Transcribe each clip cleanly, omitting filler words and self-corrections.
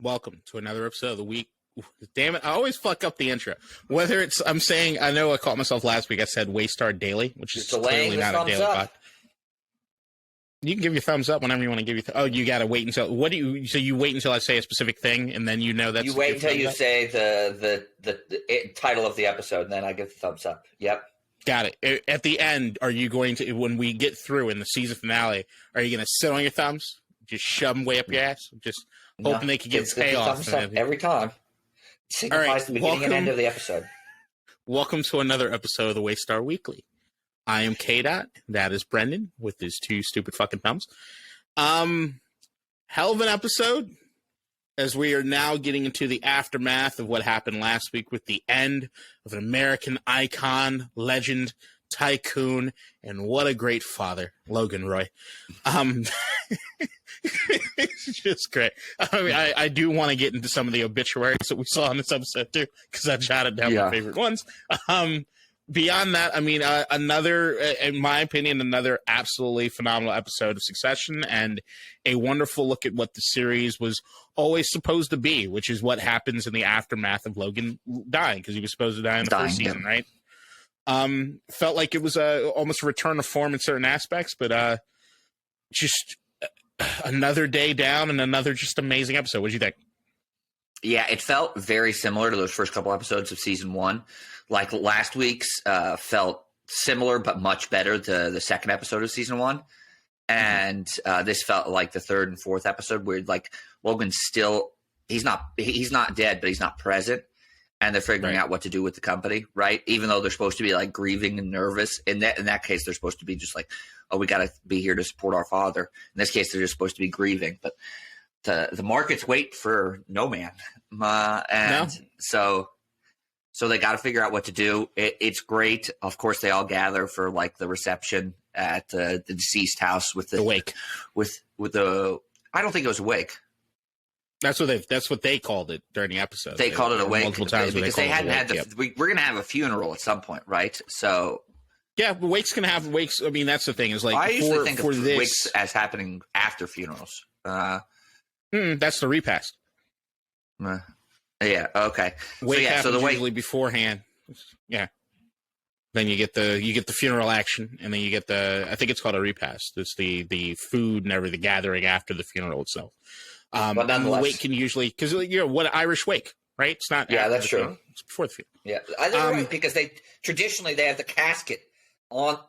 welcome to another episode of the week. Damn it, I always fuck up the intro. Whether it's, I know I caught myself last week, I said Waystar Daily, which is clearly not a daily pod. You can give your thumbs up whenever you want to give your you got to wait until, so you wait until I say a specific thing, and then you know that's... You wait until you say the title of the episode, and then I give the thumbs up. Yep. Got it. At the end, are you going to, when we get through in the season finale, are you going to sit on your thumbs? Just shove them way up your ass? Just hoping they can get payoff. Every time. Signifies right, the beginning and end of the episode. Welcome to another episode of the Waystar Weekly. I am K-Dot. That is Brendan with his two stupid fucking thumbs. Hell of an episode, as we are now getting into the aftermath of what happened last week with the end of an American icon, legend, tycoon, and what a great father, Logan Roy. It's just great. I mean, I do want to get into some of the obituaries that we saw in this episode too, because I jotted down my favorite ones. Beyond that, I mean, another, in my opinion, another absolutely phenomenal episode of Succession, and a wonderful look at what the series was always supposed to be, which is what happens in the aftermath of Logan dying, because he was supposed to die in the first season, right? Felt like it was almost a return to form in certain aspects, but just another day down and another just amazing episode. What did you think? Yeah, it felt very similar to those first couple episodes of season one. Like last week's felt similar but much better to the second episode of season one. And this felt like the third and fourth episode where like Logan's still he's not dead, but he's not present. And they're figuring out what to do with the company, right? Even though they're supposed to be like grieving and nervous. In that case, they're supposed to be just like, oh, we got to be here to support our father. In this case, they're just supposed to be grieving. But the markets wait for no man. So they got to figure out what to do. It's great. Of course, they all gather for like the reception at the deceased house with the wake. With the, I don't think it was a wake. That's what they called it during the episode. They called it a wake multiple times because they hadn't had we're going to have a funeral at some point, right? So yeah, but wakes can have wakes. I mean, that's the thing is like I usually think of wakes as happening after funerals. That's the repast. Yeah. Okay. Wake happens the usually beforehand. Yeah. Then you get the funeral action, and then you get I think it's called a repast. It's the food and everything, the gathering after the funeral itself. But nonetheless, wake can usually, because what Irish wake, right? It's not. Yeah, that's true. Funeral. It's before the funeral. Yeah, I think right, because they traditionally they have the casket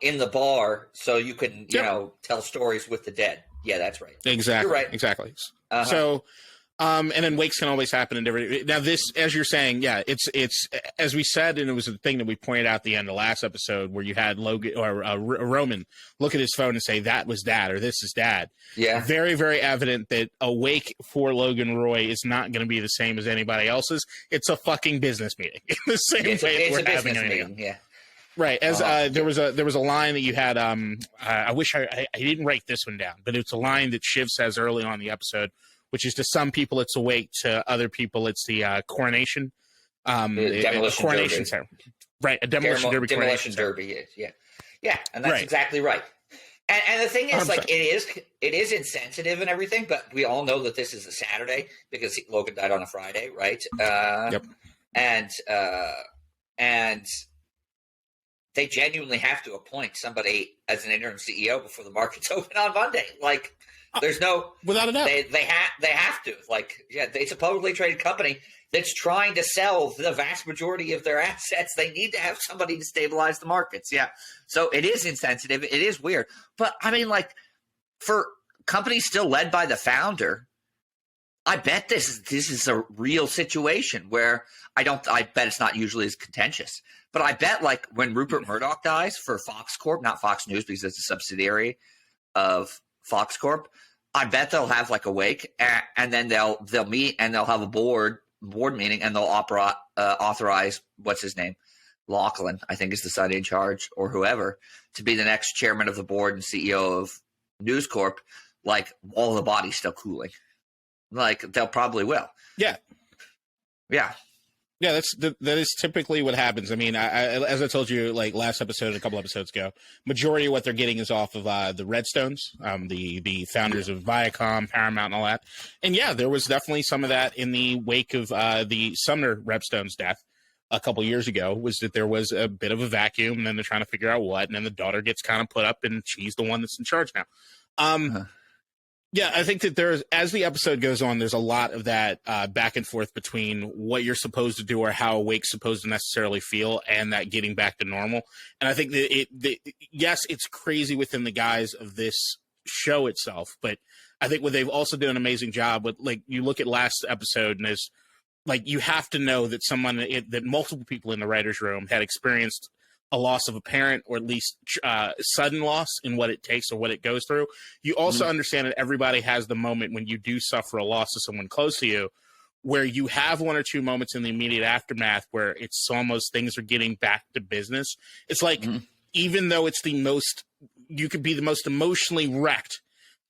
in the bar, so you can tell stories with the dead. Yeah, that's right. Exactly. You're right. Exactly. So. And then wakes can always happen in different. Now, this, as you're saying, yeah, it's as we said, and it was a thing that we pointed out at the end of last episode, where you had Logan or Roman look at his phone and say that was Dad or this is Dad. Yeah, very, very evident that a wake for Logan Roy is not going to be the same as anybody else's. It's a fucking business meeting in the same way we're having anything. Yeah. Right. As there was a line that you had. I wish I didn't write this one down, but it's a line that Shiv says early on in the episode, which is to some people it's a wake, to other people it's the coronation. Demolition coronation derby. ceremony. Right, a demolition derby. Demolition derby is, yeah, and that's exactly right. And the thing is, 100%. Like, it is insensitive and everything, but we all know that this is a Saturday because Logan died on a Friday, right? Yep. And they genuinely have to appoint somebody as an interim CEO before the markets open on Monday. Like, there's no without a doubt. They have to. Like, yeah, it's a publicly traded company that's trying to sell the vast majority of their assets. They need to have somebody to stabilize the markets. Yeah. So it is insensitive. It is weird. But I mean, like, for companies still led by the founder, I bet this is a real situation where I bet it's not usually as contentious. But I bet, like, when Rupert Murdoch dies for Fox Corp, not Fox News because it's a subsidiary of Fox Corp, I bet they'll have like a wake, and then they'll meet and they'll have a board meeting, and they'll authorize what's his name, Lachlan, I think is the son in charge, or whoever, to be the next chairman of the board and CEO of News Corp. Like, all the body's still cooling, like they'll probably will. Yeah. Yeah, that is typically what happens. I mean, as I told you, like last episode, a couple episodes ago, majority of what they're getting is off of the Redstones, the founders of Viacom, Paramount, and all that. And yeah, there was definitely some of that in the wake of the Sumner Redstone's death a couple years ago. Was that there was a bit of a vacuum, and then they're trying to figure out what, and then the daughter gets kind of put up, and she's the one that's in charge now. Yeah, I think that as the episode goes on, there's a lot of that back and forth between what you're supposed to do or how Wake's supposed to necessarily feel and that getting back to normal. And I think that yes, it's crazy within the guise of this show itself, but I think what they've also done an amazing job with, like, you look at last episode and there's like, you have to know that that multiple people in the writer's room had experienced a loss of a parent, or at least sudden loss in what it takes or what it goes through. You also understand that everybody has the moment when you do suffer a loss of someone close to you, where you have one or two moments in the immediate aftermath where it's almost things are getting back to business. It's like, even though it's you could be the most emotionally wrecked,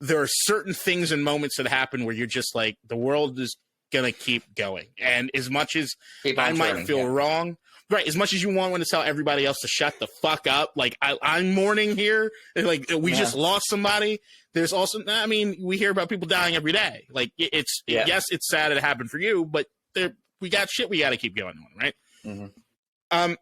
there are certain things and moments that happen where you're just like, the world is going to keep going. And as much as I might feel wrong, right, as much as you want to tell everybody else to shut the fuck up, like I'm mourning here, like we just lost somebody. There's also, I mean, we hear about people dying every day. Like yes, it's sad it happened for you, but we got shit we got to keep going on, right?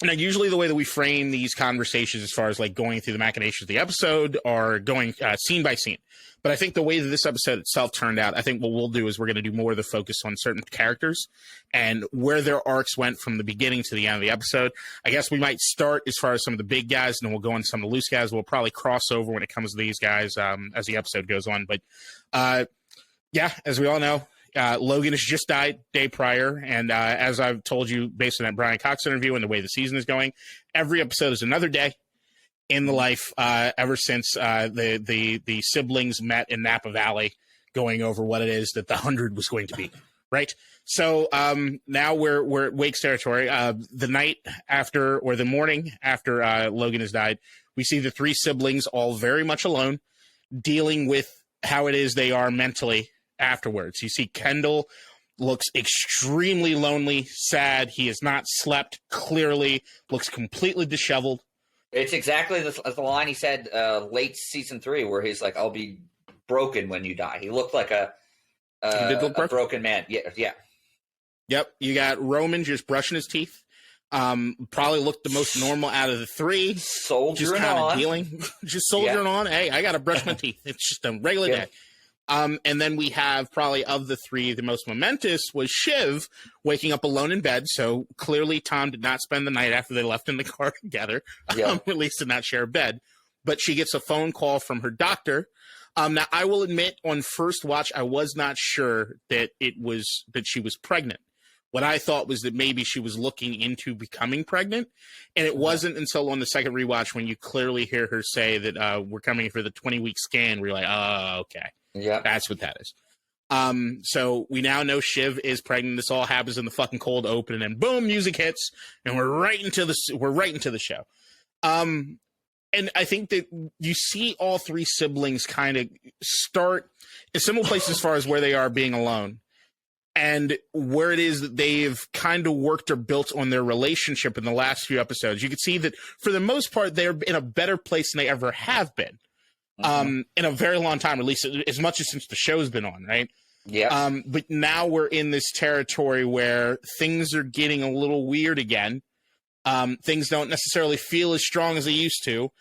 Now, usually the way that we frame these conversations as far as like going through the machinations of the episode are going scene by scene. But I think the way that this episode itself turned out, I think what we'll do is we're going to do more of the focus on certain characters and where their arcs went from the beginning to the end of the episode. I guess we might start as far as some of the big guys, and then we'll go into some of the loose guys. We'll probably cross over when it comes to these guys as the episode goes on. But yeah, as we all know, Logan has just died day prior, and as I've told you, based on that Brian Cox interview and the way the season is going, every episode is another day in the life ever since the siblings met in Napa Valley, going over what it is that the 100 was going to be, right? So now we're at Wake's territory. The night after, or the morning after Logan has died, we see the three siblings all very much alone, dealing with how it is they are mentally afterwards. You see Kendall looks extremely lonely, sad. He has not slept, clearly looks completely disheveled. It's exactly the line he said late season 3, where he's like, "I'll be broken when you die." He looked like a broken man. Yeah. Yep. You got Roman just brushing his teeth. Probably looked the most normal out of the three. Soldiering on. Just soldiering on. Hey, I got to brush my teeth. It's just a regular day. And then we have, probably of the three, the most momentous was Shiv waking up alone in bed. So clearly Tom did not spend the night after they left in the car together, at least did not share a bed. But she gets a phone call from her doctor. Now, I will admit, on first watch, I was not sure that she was pregnant. What I thought was that maybe she was looking into becoming pregnant. And it wasn't until on the second rewatch when you clearly hear her say that we're coming for the 20-week scan, where you're like, oh, okay. Yeah, that's what that is. So we now know Shiv is pregnant. This all happens in the fucking cold open, and then boom, music hits, and we're right into the show. And I think that you see all three siblings kind of start in similar places as far as where they are being alone, and where it is that they've kind of worked or built on their relationship in the last few episodes. You can see that for the most part, they're in a better place than they ever have been. In a very long time, at least as much as since the show's been on, right? Yeah. But now we're in this territory where things are getting a little weird again. Things don't necessarily feel as strong as they used to.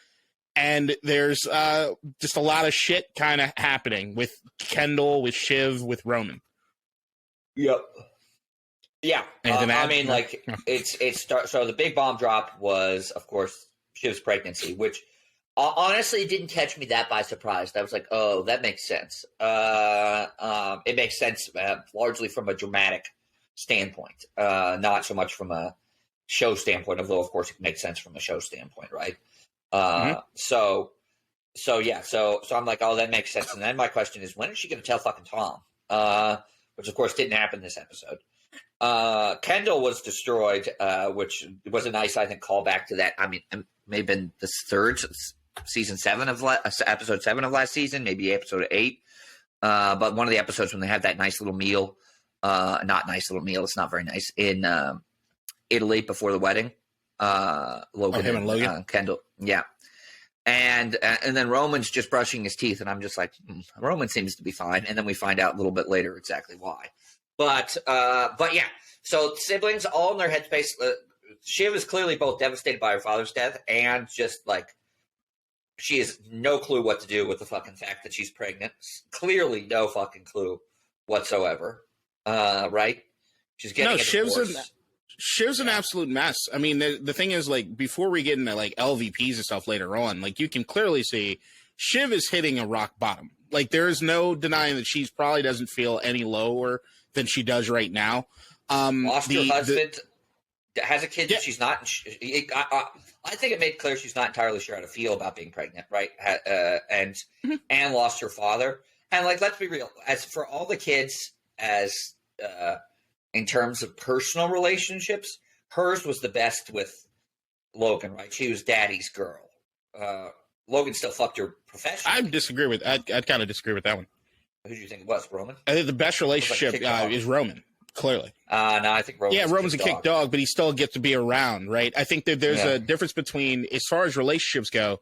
And there's just a lot of shit kind of happening with Kendall, with Shiv, with Roman. Yep. Yeah. I mean, like, so the big bomb drop was, of course, Shiv's pregnancy, which honestly didn't catch me that by surprise. I was like, oh, that makes sense. It makes sense largely from a dramatic standpoint, not so much from a show standpoint, although, of course, it makes sense from a show standpoint, right? So I'm like, oh, that makes sense. And then my question is, when is she going to tell fucking Tom? Which, of course, didn't happen this episode. Kendall was destroyed, which was a nice, I think, callback to that. I mean, it may have been the third season 7 of episode 7 of last season, maybe episode 8. But one of the episodes when they had that nice little meal not nice little meal. It's not very nice in Italy before the wedding. Logan him and Logan? Kendall, yeah. And then Roman's just brushing his teeth, and I'm just like, Roman seems to be fine. And then we find out a little bit later exactly why. But yeah. So siblings all in their headspace. Shiv is clearly both devastated by her father's death and just like she has no clue what to do with the fucking fact that she's pregnant. Clearly, no fucking clue whatsoever. Right? She's getting a divorce. Shiv's an absolute mess. I mean, the thing is, like, before we get into, like, LVPs and stuff later on, like, you can clearly see Shiv is hitting a rock bottom. Like, there's no denying that she's probably doesn't feel any lower than she does right now. Lost her husband, has a kid that she's not. I think it made clear she's not entirely sure how to feel about being pregnant, right? And lost her father. And, like, let's be real. As for all the kids, in terms of personal relationships, hers was the best with Logan, right? She was daddy's girl. Logan still fucked her professionally. I'd kind of disagree with that one. Who do you think it was, Roman? I think the best relationship is Roman, clearly. No, I think Roman. Yeah, Roman's a kick dog, but he still gets to be around, right? I think that there's a difference between, as far as relationships go,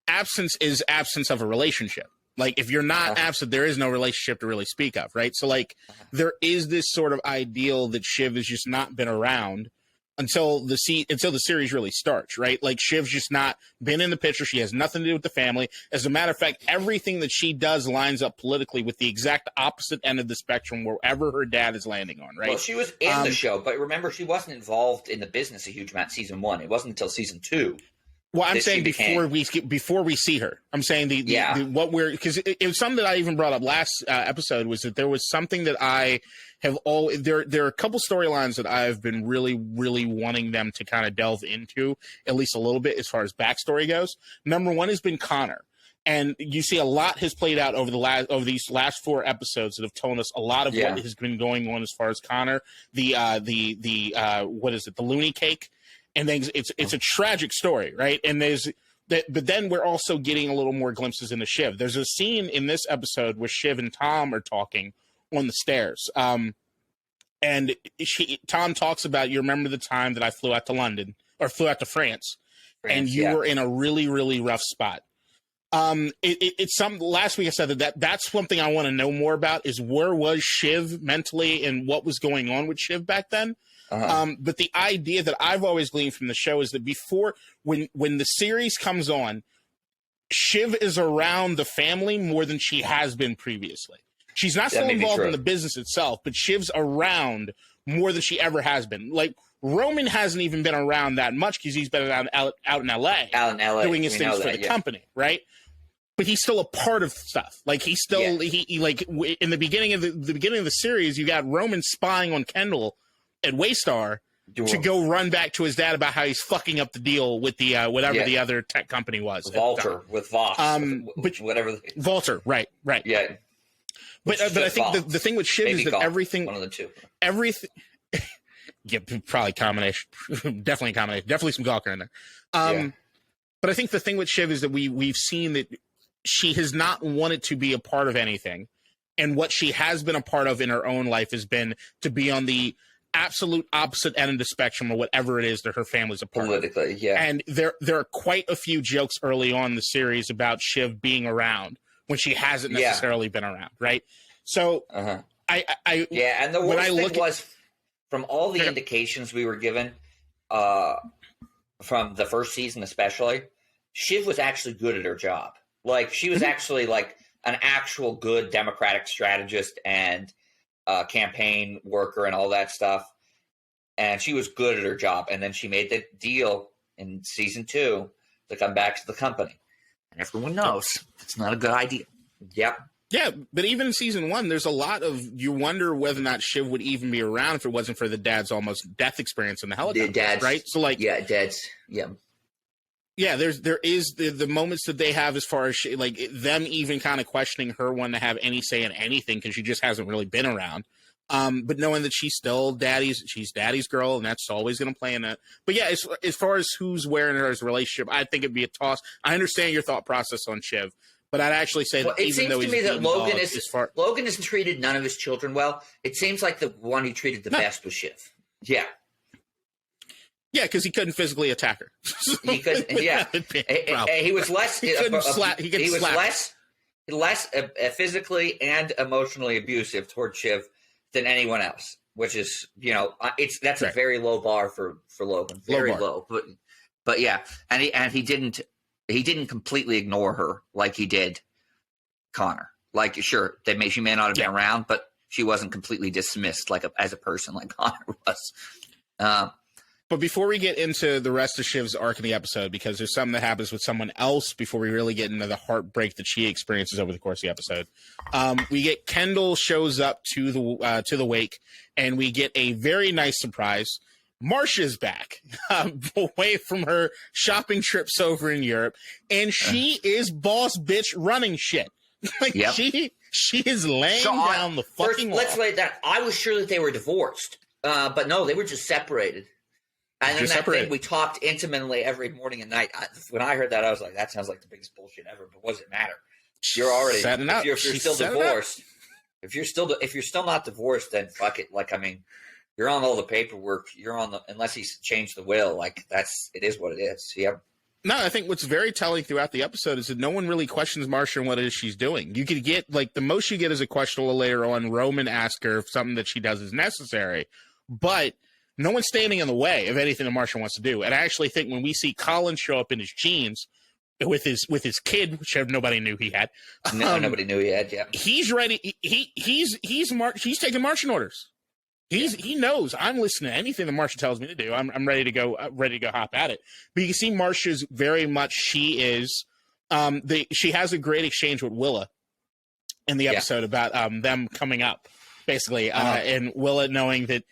absence is absence of a relationship. Like, if you're not absent, there is no relationship to really speak of, right? So, like, there is this sort of ideal that Shiv has just not been around until the series really starts, right? Like, Shiv's just not been in the picture. She has nothing to do with the family. As a matter of fact, everything that she does lines up politically with the exact opposite end of the spectrum wherever her dad is landing on, right? Well, she was in the show, but remember, she wasn't involved in the business a huge amount in season 1. It wasn't until season 2. Well, I'm saying before we see her. I'm saying because it was something that I even brought up last episode was that there was something that I have there are a couple storylines that I've been really, really wanting them to kind of delve into at least a little bit as far as backstory goes. Number one has been Connor. And you see a lot has played out over these last 4 episodes that have told us a lot of what has been going on as far as Connor, the loony cake. And then it's a tragic story, right? And but then we're also getting a little more glimpses into Shiv. There's a scene in this episode where Shiv and Tom are talking on the stairs. And Tom talks about, you remember the time that I flew out to France and you were in a really, really rough spot. It's last week I said that's something I want to know more about is where was Shiv mentally and what was going on with Shiv back then. But the idea that I've always gleaned from the show is that when the series comes on, Shiv is around the family more than she has been previously. She's not still involved in the business itself, but Shiv's around more than she ever has been. Like, Roman hasn't even been around that much because he's been out in LA. Doing his things for the company, right? But he's still a part of stuff. Like, he's still he like in the beginning of the series, you got Roman spying on Kendall at Waystar to go run back to his dad about how he's fucking up the deal with the whatever the other tech company was. Walter with Voss. Whatever. Walter, right. Yeah. But I think the thing with Shiv is that everything, one of the two, everything, probably combination, definitely a combination, definitely some Gawker in there. But I think the thing with Shiv is that we've seen that she has not wanted to be a part of anything, and what she has been a part of in her own life has been to be on the absolute opposite end of the spectrum or whatever it is that her family's a part politically, of. And there are quite a few jokes early on in the series about Shiv being around when she hasn't necessarily been around, right? So and the worst thing was from all the indications we were given from the first season especially, Shiv was actually good at her job. Like, she was actually like an actual good Democratic strategist and campaign worker and all that stuff. And she was good at her job. And then she made the deal in season 2 to come back to the company. And everyone knows it's not a good idea. Yep. Yeah, but even in season 1, there's a lot of, you wonder whether or not Shiv would even be around if it wasn't for the dad's almost death experience in the helicopter, right? So, like, there is the moments that they have as far as like them even kind of questioning her wanting to have any say in anything because she just hasn't really been around. But knowing that she's still daddy's girl, and that's always going to play in it. But yeah, as far as who's where in her relationship, I think it'd be a toss. I understand your thought process on Shiv, But I'd actually say that it even though seems he's to me that Logan has treated none of his children well. It seems like the one he treated the best was Shiv. Yeah. Yeah, because he couldn't physically attack her. He couldn't. Yeah, he was less. He was less physically and emotionally abusive toward Shiv than anyone else, which is that's a very low bar for Logan, very low. But yeah, and he didn't completely ignore her like he did Connor. Like, sure, she may not have been around, but she wasn't completely dismissed as a person like Connor was. But before we get into the rest of Shiv's arc in the episode, because there's something that happens with someone else before we really get into the heartbreak that she experiences over the course of the episode, we get Kendall shows up to the wake, and we get a very nice surprise. Marcia's back, away from her shopping trips over in Europe, and she is boss bitch running shit. She is laying down the fucking law. Let's lay it down. I was sure that they were divorced, but no, they were just separated. And then that thing we talked intimately every morning and night. When I heard that, I was like, "That sounds like the biggest bullshit ever." But what does it matter? You're already if you're still divorced. If you're still not divorced, then fuck it. You're on all the paperwork. You're on unless he's changed the will. It is what it is. Yeah. No, I think what's very telling throughout the episode is that no one really questions Marcia and what it is she's doing. You could get the most you get is a question a little later on. Roman asks her if something that she does is necessary, but no one's standing in the way of anything that Marcia wants to do. And I actually think when we see Colin show up in his jeans with his kid, which nobody knew he had. Nobody knew he had. Yeah, he's ready. He's taking marching orders. He knows I'm listening to anything that Marcia tells me to do. I'm ready to go. Ready to go hop at it. But you can see Marcia's very much. She is. She has a great exchange with Willa in the episode about them coming up, basically, and Willa knowing that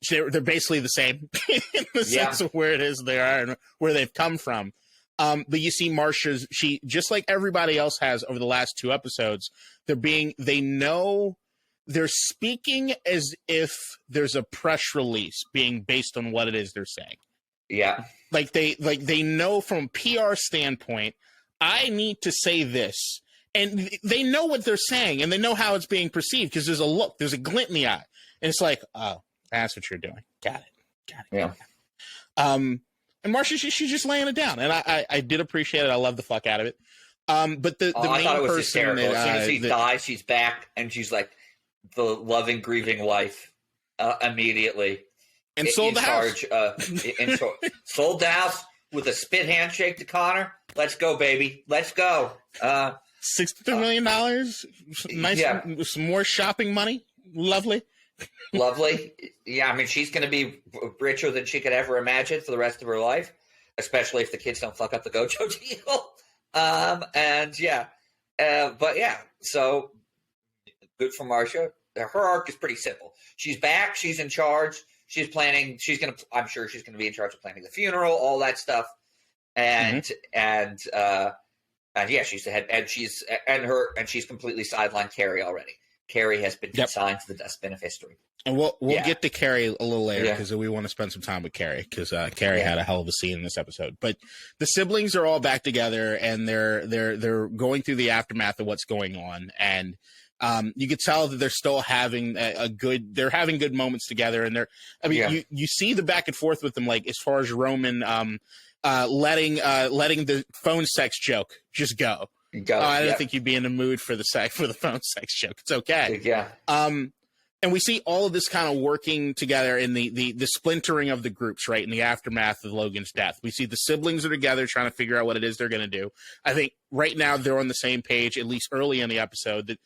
they're basically the same in the sense of where it is they are and where they've come from. But you see Marcia's, she, just like everybody else has over the last 2 episodes, they know they're speaking as if there's a press release being based on what it is they're saying. Yeah. They know from a PR standpoint, I need to say this. And they know what they're saying and they know how it's being perceived because there's a glint in the eye. And it's like, oh, that's what you're doing. Got it. Yeah. And Marcia, she's just laying it down, and I did appreciate it. I love the fuck out of it. But the main I thought it was person hysterical. As soon as he dies, she's back, and she's like the loving, grieving wife immediatally. And sold the house. Sold the house with a spit handshake to Connor. Let's go, baby. Let's go. $63 million. Nice. Some more shopping money. Lovely. Yeah, I mean, she's going to be richer than she could ever imagine for the rest of her life, especially if the kids don't fuck up the Gojo deal. But yeah, so good for Marcia. Her arc is pretty simple. She's back. She's in charge. She's planning. I'm sure she's going to be in charge of planning the funeral, all that stuff. And she's the head, and she's completely sidelined Carrie already. Carrie has been consigned to the dustbin of history. And we'll get to Carrie a little later because we want to spend some time with Carrie because Carrie had a hell of a scene in this episode. But the siblings are all back together and they're going through the aftermath of what's going on. And you could tell that they're still having they're having good moments together. And you see the back and forth with them, like as far as Roman letting the phone sex joke just go. I don't think you'd be in the mood for the phone sex joke. It's okay. Yeah. And we see all of this kind of working together in the splintering of the groups, right? In the aftermath of Logan's death. We see the siblings are together trying to figure out what it is they're going to do. I think right now they're on the same page, at least early in the episode, that,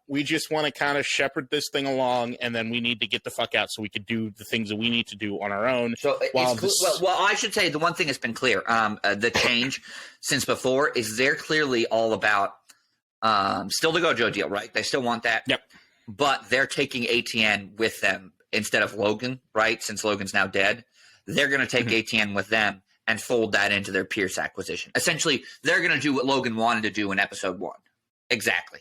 we just want to kind of shepherd this thing along, and then we need to get the fuck out so we could do the things that we need to do on our own. So I should say the one thing that's been clear, the change since before is they're clearly all about still the Gojo deal, right? They still want that. Yep. But they're taking ATN with them instead of Logan, right? Since Logan's now dead, they're going to take ATN with them and fold that into their Pierce acquisition. Essentially, they're going to do what Logan wanted to do in episode 1. Exactly.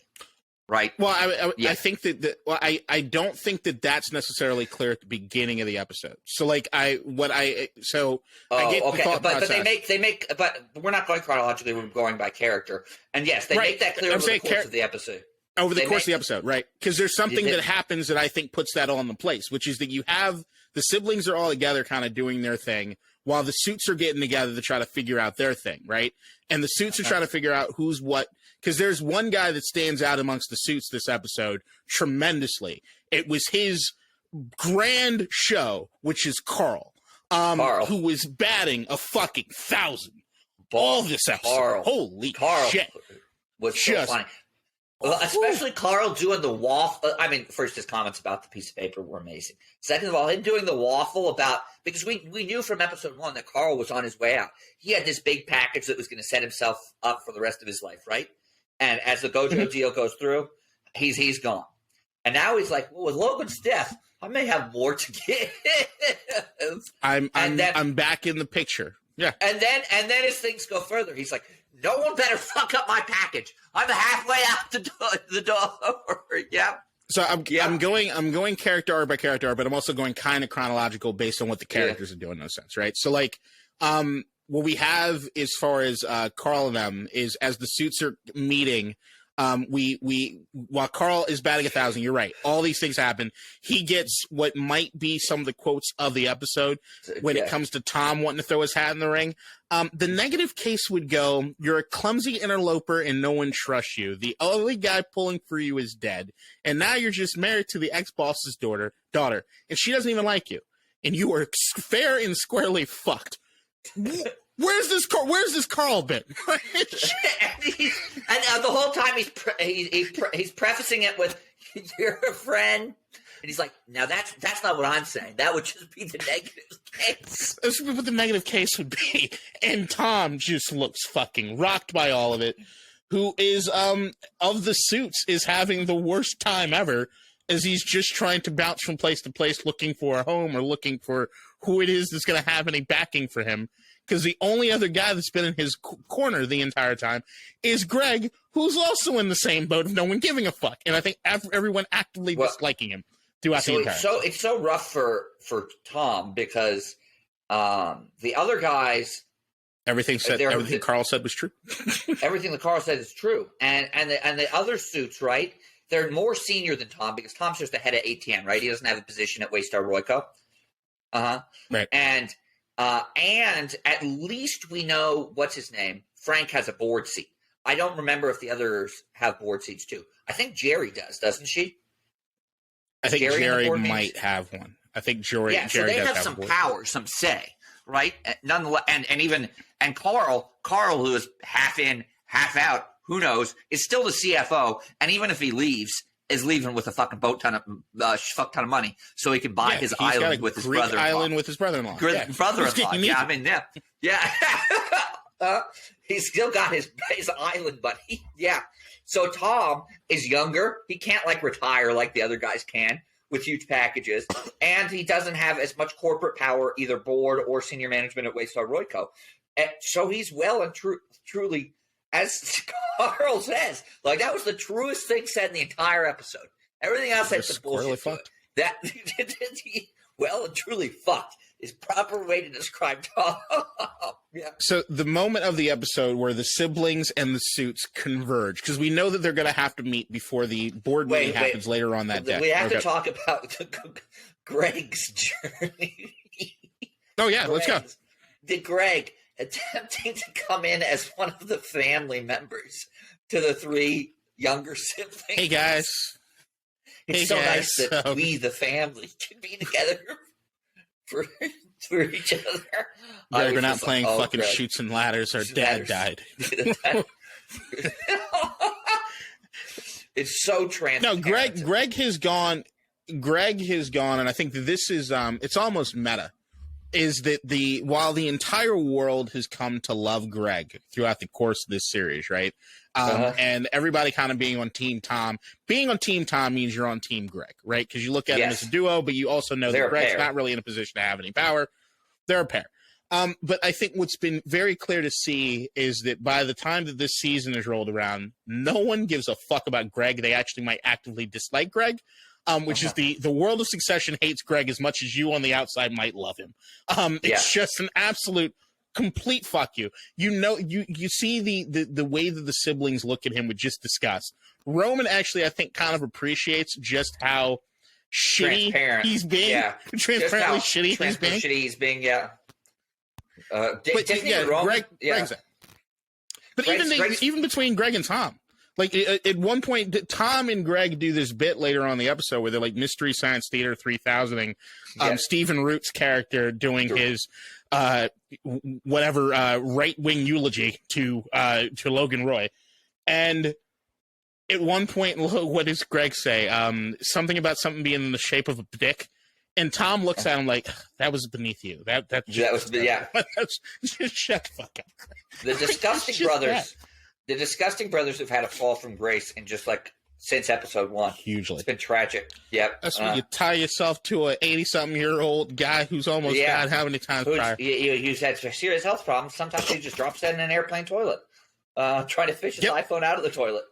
right? Well, I think I don't think that that's necessarily clear at the beginning of the episode. So like I get okay, the thought but they process. make but we're not going chronologically, we're going by character. And yes, they make that clear over the course of the episode. Over the course of the episode, right? Because there's something that happens that I think puts that all in the place, which is that you have the siblings are all together kind of doing their thing while the suits are getting together to try to figure out their thing, right? And the suits are trying to figure out who's what. Because there's one guy that stands out amongst the suits this episode tremendously. It was his grand show, which is Carl. Who was batting a fucking 1,000 all this episode. Holy shit. Was so funny. Well, especially Carl doing the waffle. I mean, first, his comments about the piece of paper were amazing. Second of all, him doing the waffle because we knew from episode 1 that Carl was on his way out. He had this big package that was going to set himself up for the rest of his life, right? And as the Gojo deal goes through, he's gone. And now he's like, well, with Logan's death, I may have more to give. I'm back in the picture. Yeah. And then as things go further, he's like, no one better fuck up my package. I'm halfway out the door. Yeah. So I'm going character arc by character arc, but I'm also going kind of chronological based on what the characters are doing in a sense, right? So like, what we have as far as Carl and them is as the suits are meeting, while Carl is batting 1,000, you're right. All these things happen. He gets what might be some of the quotes of the episode when it comes to Tom wanting to throw his hat in the ring. The negative case would go, you're a clumsy interloper and no one trusts you. The only guy pulling for you is dead. And now you're just married to the ex-boss's daughter, and she doesn't even like you. And you are fair and squarely fucked. Where's this Carl been? and the whole time he's prefacing it with, you're a friend. And he's like, now that's not what I'm saying. That would just be the negative case. That's what the negative case would be. And Tom just looks fucking rocked by all of it. Who is, of the suits, is having the worst time ever as he's just trying to bounce from place to place looking for a home or looking for who it is that's going to have any backing for him. Because the only other guy that's been in his corner the entire time is Greg, who's also in the same boat of no one giving a fuck. And I think everyone actively disliking him throughout the entire time. It's so rough for Tom because the other guys... Everything Carl said was true. Everything that Carl said is true. And the other suits, right, they're more senior than Tom because Tom's just the head of ATN, right? He doesn't have a position at Waystar Royco. Right. And at least we know, what's his name? Frank has a board seat. I don't remember if the others have board seats too. I think Jerry does, doesn't she? I think Jerry might have one. I think Jerry. Yeah, so they have some power, some say, right? Nonetheless, and Carl, who is half in, half out, who knows, is still the CFO. And even if he leaves, is leaving with a fucking fuck ton of money, so he can buy his island with his brother-in-law. Island with his brother-in-law. Brother-in-law. Yeah, I mean, yeah. He's still got his island, but So Tom is younger. He can't retire like the other guys can with huge packages, and he doesn't have as much corporate power, either board or senior management at Waystar Royco. And so he's well and truly. As Carl says, that was the truest thing said in the entire episode. Everything else had some bullshit to it. That well and truly fucked is proper way to describe Tom. Yeah. So the moment of the episode where the siblings and the suits converge, because we know that they're going to have to meet before the board meeting happens later on that day. We have to talk about Greg's journey. Oh yeah, let's go. Did Greg attempting to come in as one of the family members to the three younger siblings. Hey guys. It's nice that we, the family, can be together for each other. Yeah, we're not playing fucking Greg. Shoots and ladders. Our dad died. It's so transparent. No, Greg has gone, and I think that this is it's almost meta. Is that while the entire world has come to love Greg throughout the course of this series, right? And everybody kind of being on Team Tom. Being on Team Tom means you're on Team Greg, right? Because you look at them as a duo, but you also know that Greg's not really in a position to have any power. They're a pair. But I think what's been very clear to see is that by the time that this season is rolled around, no one gives a fuck about Greg. They actually might actively dislike Greg, which is the world of Succession hates Greg as much as you on the outside might love him. It's just an absolute complete fuck you. You know, you see the way that the siblings look at him with just disgust. Roman actually, I think, kind of appreciates just how shitty he's being. Yeah. Transparently shitty he's being. Yeah. Greg. But even between Greg and Tom, like at one point, Tom and Greg do this bit later on in the episode where they're like Mystery Science Theater 3000ing Stephen Root's character doing his whatever right wing eulogy to Logan Roy, and at one point, what does Greg say? Something about something being in the shape of a dick. And Tom looks at him like, that was beneath you. That was just shut the fuck up. The disgusting brothers have had a fall from grace and just like since episode 1. Hugely. It's been tragic. Yep. That's when you tie yourself to a 80-something-year-old guy who's almost died how many times prior. He's had serious health problems. Sometimes he just drops dead in an airplane toilet. Trying to fish his iPhone out of the toilet.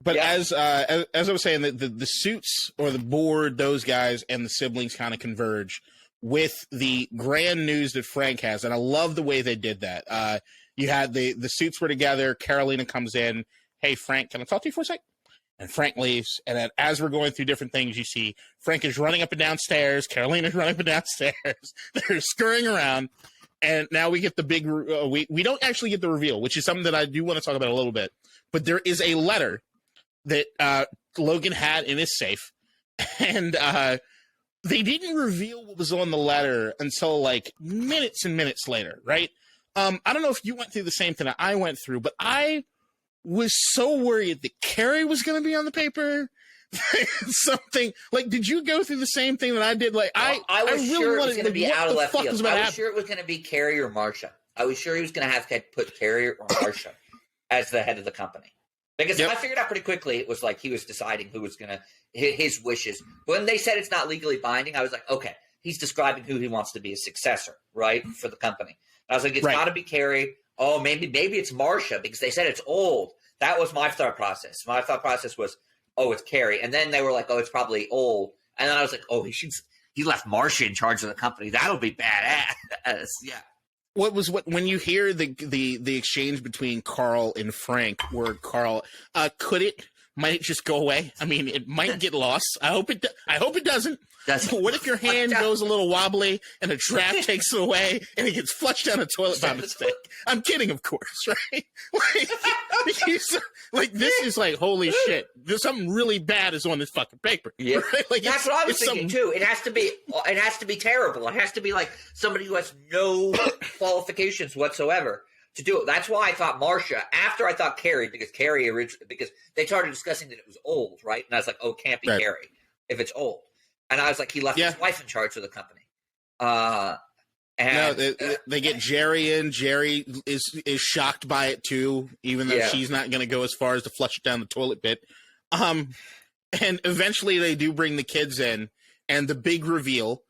But as I was saying, the suits or the board, those guys and the siblings kind of converge with the grand news that Frank has, and I love the way they did that. You had the suits were together. Carolina comes in. Hey, Frank, can I talk to you for a sec? And Frank leaves. And then as we're going through different things, you see Frank is running up and down stairs. Carolina's running up and down stairs. They're scurrying around. And now we get the big we don't actually get the reveal, which is something that I do want to talk about a little bit. But there is a letter that Logan had in his safe, and they didn't reveal what was on the letter until like minutes and minutes later, right? I don't know if you went through the same thing that I went through, but I was so worried that Carrie was going to be on the paper. Something like, did you go through the same thing that I did? Like, I was really sure it was going to be out of left field. I was sure it was going to be Carrie or Marsha. I was sure he was going to have to put Carrie or Marsha as the head of the company. Because I figured out pretty quickly it was like he was deciding who was going to his wishes. When they said it's not legally binding, I was like, okay, he's describing who he wants to be his successor, right, for the company. And I was like, it's got to be Carrie. Oh, maybe it's Marsha because they said it's old. That was my thought process. My thought process was, oh, it's Carrie. And then they were like, oh, it's probably old. And then I was like, oh, he left Marsha in charge of the company. That'll be badass. Yeah. When you hear the exchange between Carl and Frank, where Carl might it just go away? I mean, it might get lost. I hope it doesn't. What if your hand goes a little wobbly and a draft takes it away and it gets flushed down the toilet by mistake? I'm kidding, of course, right? Like this is like, holy shit! There's something really bad is on this fucking paper. Yeah, right? Like that's what I was thinking too. It has to be terrible. It has to be like somebody who has no qualifications whatsoever to do it. That's why I thought Marsha after I thought Carrie because they started discussing that it was old, right? And I was like, oh, it can't be Carrie if it's old. And I was like, he left his wife in charge of the company. They get Jerry in. Jerry is shocked by it too, even though she's not going to go as far as to flush it down the toilet bit. And eventually they do bring the kids in, and the big reveal,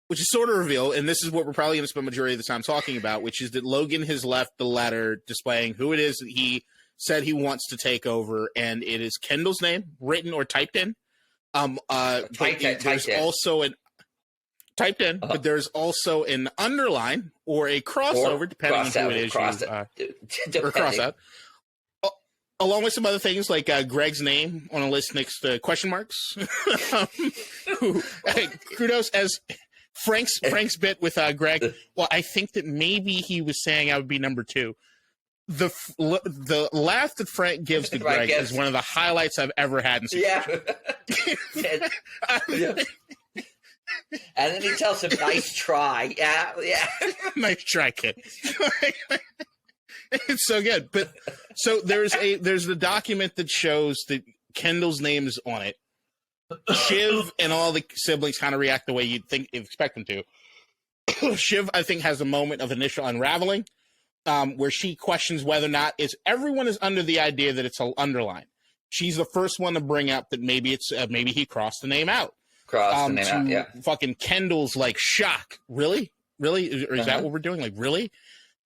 which is sort of reveal, and this is what we're probably going to spend the majority of the time talking about, which is that Logan has left the letter displaying who it is that he said he wants to take over, and it is Kendall's name written or typed in. There's also an typed in, but there's also an underline or a crossover, depending on who it is. Or cross out. Along with some other things like Greg's name on a list next to question marks. Kudos as Frank's bit with Greg. Well, I think that maybe he was saying I would be number 2. The laugh that Frank gives to Greg is one of the highlights I've ever had in season. Yeah. And then he tells him, "Nice try." Yeah. Nice try, kid. It's so good. But so there's the document that shows that Kendall's name is on it. Shiv and all the siblings kind of react the way you'd expect them to. Shiv, I think, has a moment of initial unraveling. Where she questions whether or not everyone is under the idea that it's an underline. She's the first one to bring up that maybe he crossed the name out. Fucking Kendall's like shock. Really? Really? Or is that what we're doing? Like, really?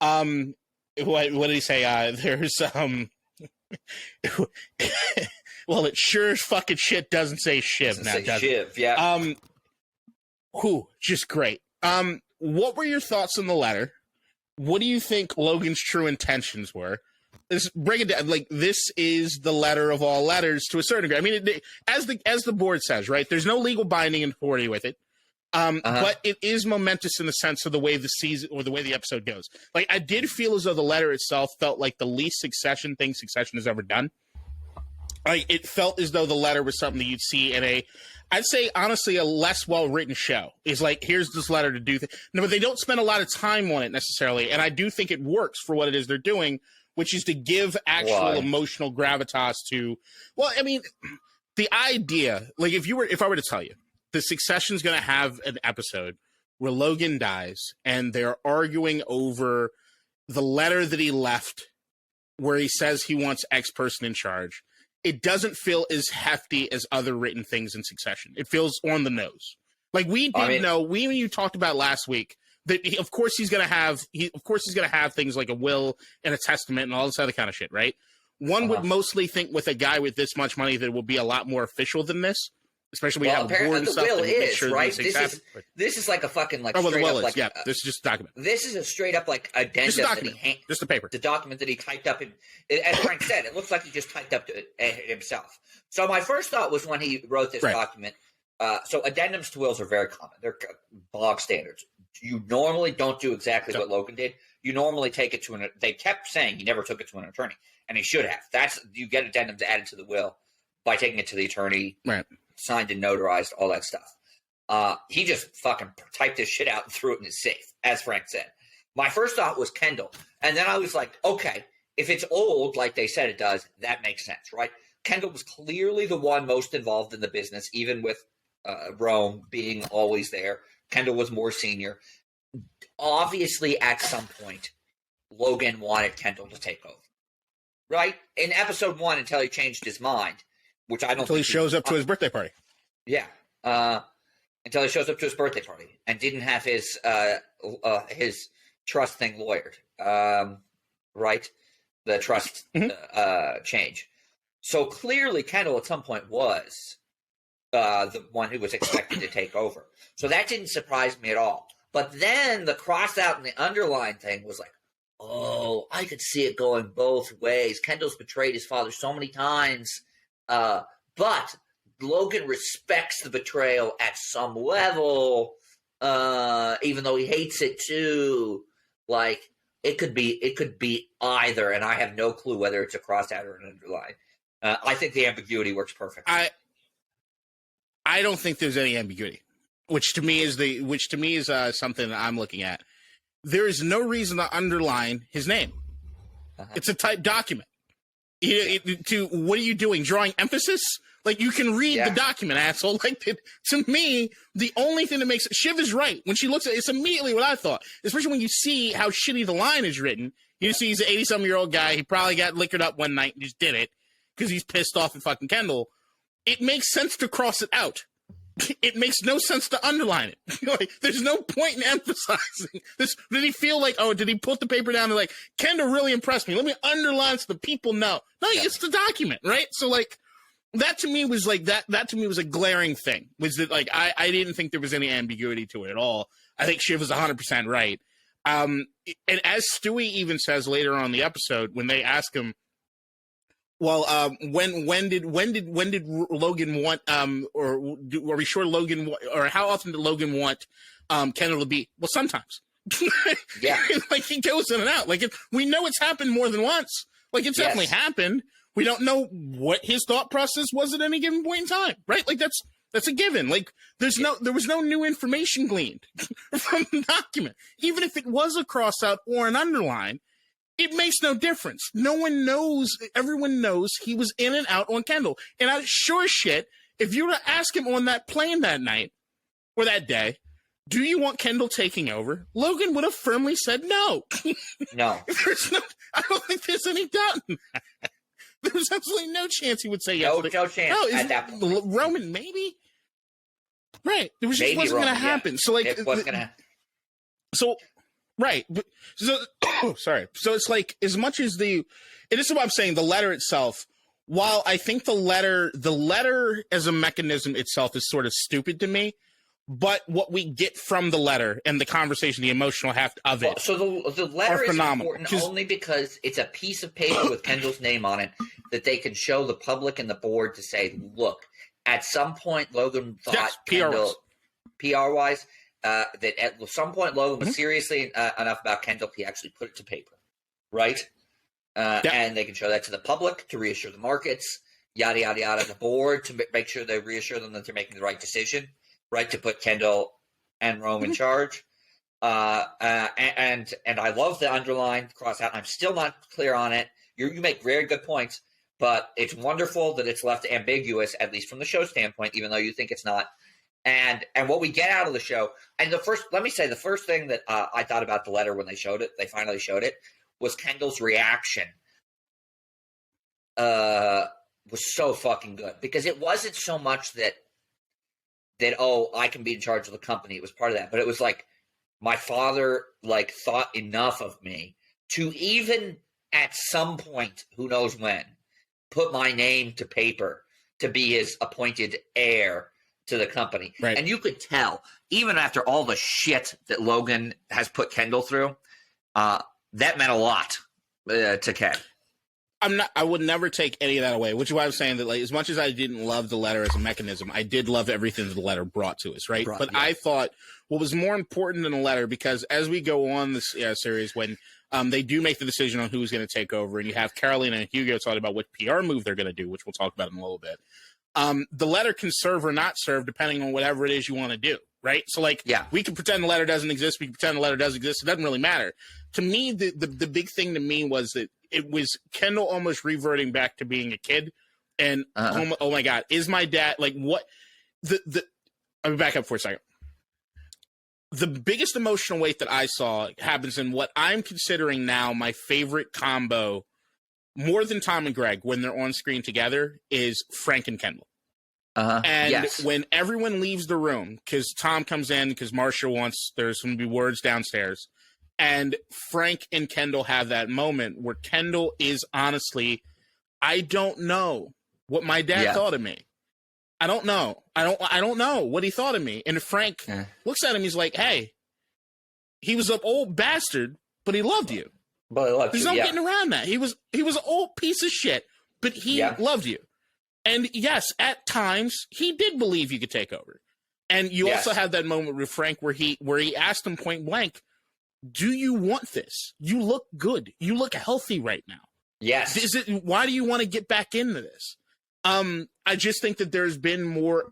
What did he say? There's well, it sure as fucking shit doesn't say Shiv now, does it? Yeah. Just great. What were your thoughts on the letter? What do you think Logan's true intentions were? Break it down. Like, this is the letter of all letters to a certain degree. I mean, as the board says, right? There's no legal binding authority with it. But it is momentous in the sense of the way the season or the way the episode goes. Like, I did feel as though the letter itself felt like the least Succession thing Succession has ever done. Like, it felt as though the letter was something that you'd see in I'd say, honestly, a less well-written show. Is like, here's this letter to do things. No, but they don't spend a lot of time on it necessarily, and I do think it works for what it is they're doing, which is to give actual emotional gravitas to. Well, I mean, the idea, like, if I were to tell you, the Succession's going to have an episode where Logan dies, and they're arguing over the letter that he left, where he says he wants X person in charge. It doesn't feel as hefty as other written things in Succession. It feels on the nose. Like, we did know, when you talked about last week, that of course he's going to have things like a will and a testament and all this other kind of shit, right? One would mostly think with a guy with this much money that it will be a lot more official than this, especially when you have a board and stuff. The will is, sure right? This is like a fucking, like, the will up, is, like, this is just a document. This is a straight up, like, addendum. Just a paper. The document that he typed up. As Frank said, it looks like he just typed up it himself. So my first thought was when he wrote this document, so addendums to wills are very common. They're bog standards. You normally don't do exactly what Logan did. You normally take it to they kept saying he never took it to an attorney, and he should have. You get addendums added to the will by taking it to the attorney, signed and notarized, all that stuff. He just fucking typed this shit out and threw it in his safe, as Frank said. My first thought was Kendall. And then I was like, okay, if it's old, like they said it does, that makes sense, right? Kendall was clearly the one most involved in the business, even with Rome being always there. Kendall was more senior. Obviously, at some point, Logan wanted Kendall to take over, right? In episode 1, until he changed his mind, which I don't until he shows up to his birthday party. Yeah. Until he shows up to his birthday party and didn't have his trust thing lawyered, right? The trust change. So clearly, Kendall at some point was the one who was expected to take over. So that didn't surprise me at all. But then the cross out and the underline thing was like, oh, I could see it going both ways. Kendall's betrayed his father so many times, but Logan respects the betrayal at some level, even though he hates it too. Like, it could be either, and I have no clue whether it's a cross-out or an underline. I think the ambiguity works perfectly. I don't think there's any ambiguity, which to me is something that I'm looking at. There is no reason to underline his name. It's a typed document. What are you doing? Drawing emphasis? Like, you can read the document, asshole. Like, to me, the only thing that makes it, Shiv is right. When she looks at it, it's immediately what I thought. Especially when you see how shitty the line is written. You see he's an 80-some-year-old guy. He probably got liquored up one night and just did it because he's pissed off at fucking Kendall. It makes sense to cross it out. It makes no sense to underline it. Like, there's no point in emphasizing this. Did he feel like, did he put the paper down and like, Kendall really impressed me? Let me underline so the people know. No, it's the document, right? So, like, that to me was like that to me was a glaring thing. Was that, like, I didn't think there was any ambiguity to it at all. I think Shiv was 100% right. And as Stewie even says later on in the episode, when they ask him, well, when did Logan want, or are we sure Logan, or how often did Logan want Kendall to be? Well, sometimes. Yeah. Like, he goes in and out. Like, we know it's happened more than once. Like, it's definitely happened. We don't know what his thought process was at any given point in time, right? Like, that's a given. Like, there was no new information gleaned from the document. Even if it was a cross out or an underline, it makes no difference. No one knows. Everyone knows he was in and out on Kendall. And I sure shit, if you were to ask him on that plane that night or that day, do you want Kendall taking over? Logan would have firmly said no. No. I don't think there's any doubt in that. There's absolutely no chance he would say yes. No chance at that point. Roman, maybe? Right. It just wasn't going to happen. So, like, it wasn't going to happen. So, right. So, sorry. So it's like, as much as and this is what I'm saying, the letter itself, while I think the letter as a mechanism itself is sort of stupid to me, but what we get from the letter and the conversation, the emotional heft of it. So the letter is important only because it's a piece of paper with Kendall's name on it that they can show the public and the board to say, look, at some point Logan thought Kendall, PR-wise, that at some point Logan was seriously enough about Kendall, he actually put it to paper, right? And they can show that to the public to reassure the markets, yada, yada, yada, the board to make sure they reassure them that they're making the right decision. Right, to put Kendall and Rome in charge, and I love the underline cross out. I'm still not clear on it. You make very good points, but it's wonderful that it's left ambiguous, at least from the show standpoint, even though you think it's not. And what we get out of the show, and the first thing that I thought about the letter when they finally showed it, was Kendall's reaction. Was so fucking good because it wasn't so much that I can be in charge of the company. It was part of that. But it was like my father thought enough of me to even at some point, who knows when, put my name to paper to be his appointed heir to the company. Right. And you could tell, even after all the shit that Logan has put Kendall through, that meant a lot to Ken. I would never take any of that away, which is why I'm saying that, as much as I didn't love the letter as a mechanism, I did love everything that the letter brought to us, right? I thought what was more important than the letter, because as we go on this series, when they do make the decision on who's going to take over, and you have Carolina and Hugo talking about what PR move they're going to do, which we'll talk about in a little bit, the letter can serve or not serve depending on whatever it is you want to do, right? So, we can pretend the letter doesn't exist, we can pretend the letter does exist, it doesn't really matter. To me, the big thing to me was that it was Kendall almost reverting back to being a kid. And, oh my God, is my dad, what, I'll back up for a second. The biggest emotional weight that I saw happens in what I'm considering now my favorite combo, more than Tom and Greg, when they're on screen together, is Frank and Kendall. And when everyone leaves the room, because Tom comes in, because Marsha there's going to be words downstairs, and Frank and Kendall have that moment where Kendall is honestly, I don't know what my dad thought of me. I don't know. I don't know what he thought of me. And Frank looks at him, he's like, hey, he was an old bastard, but he loved you. There's no getting around that. He was an old piece of shit, but he loved you. And yes, at times he did believe you could take over. And you also have that moment with Frank where he asked him point blank, do you want this? You look good. You look healthy right now. Yes. Why do you want to get back into this? I just think that there's been more.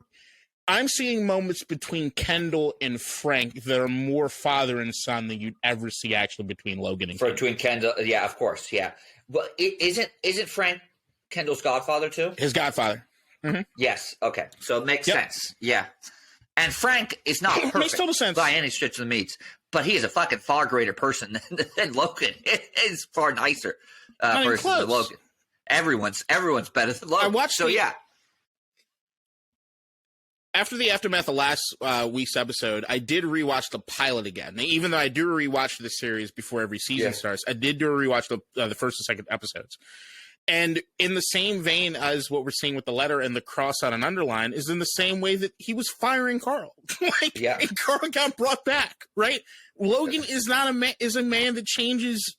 I'm seeing moments between Kendall and Frank that are more father and son than you'd ever see actually between Logan and Kendall. Between Kendall, yeah, of course, yeah. But isn't Frank Kendall's godfather too? His godfather. Mm-hmm. Yes. Okay. So it makes sense. Yeah. And Frank is not perfect makes total sense by any stretch of the meats, but he is a fucking far greater person than Logan. He's far nicer person than Logan. Everyone's better than Logan. After the aftermath of last week's episode, I did rewatch the pilot again. Now, even though I do rewatch the series before every season starts, I did do a rewatch the first and second episodes. And in the same vein as what we're seeing with the letter and the cross out and underline is in the same way that he was firing Carl. And Carl got brought back, right? Logan is a man that changes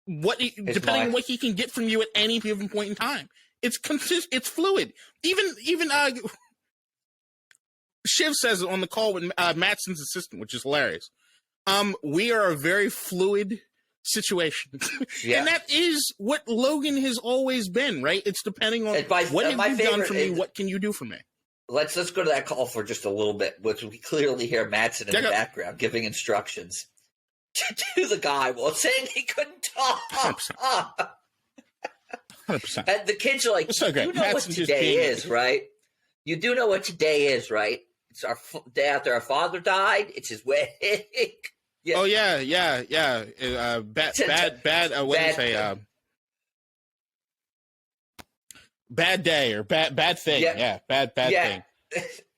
depending on what he can get from you at any given point in time. It's fluid. Even Shiv says it on the call with Matson's assistant, which is hilarious. We are a very fluid situation. And that is what Logan has always been, right? It's depending on what have you done for me, what can you do for me? Let's go to that call for just a little bit, which we clearly hear Matson in the background giving instructions to the guy while saying he couldn't talk. 100%. And the kids are like, you know what today is, right? You do know what today is, right? It's our day after our father died. It's his wedding. Yeah. Oh yeah. Bad. What do you say? Bad day or bad thing. Yeah. Bad thing.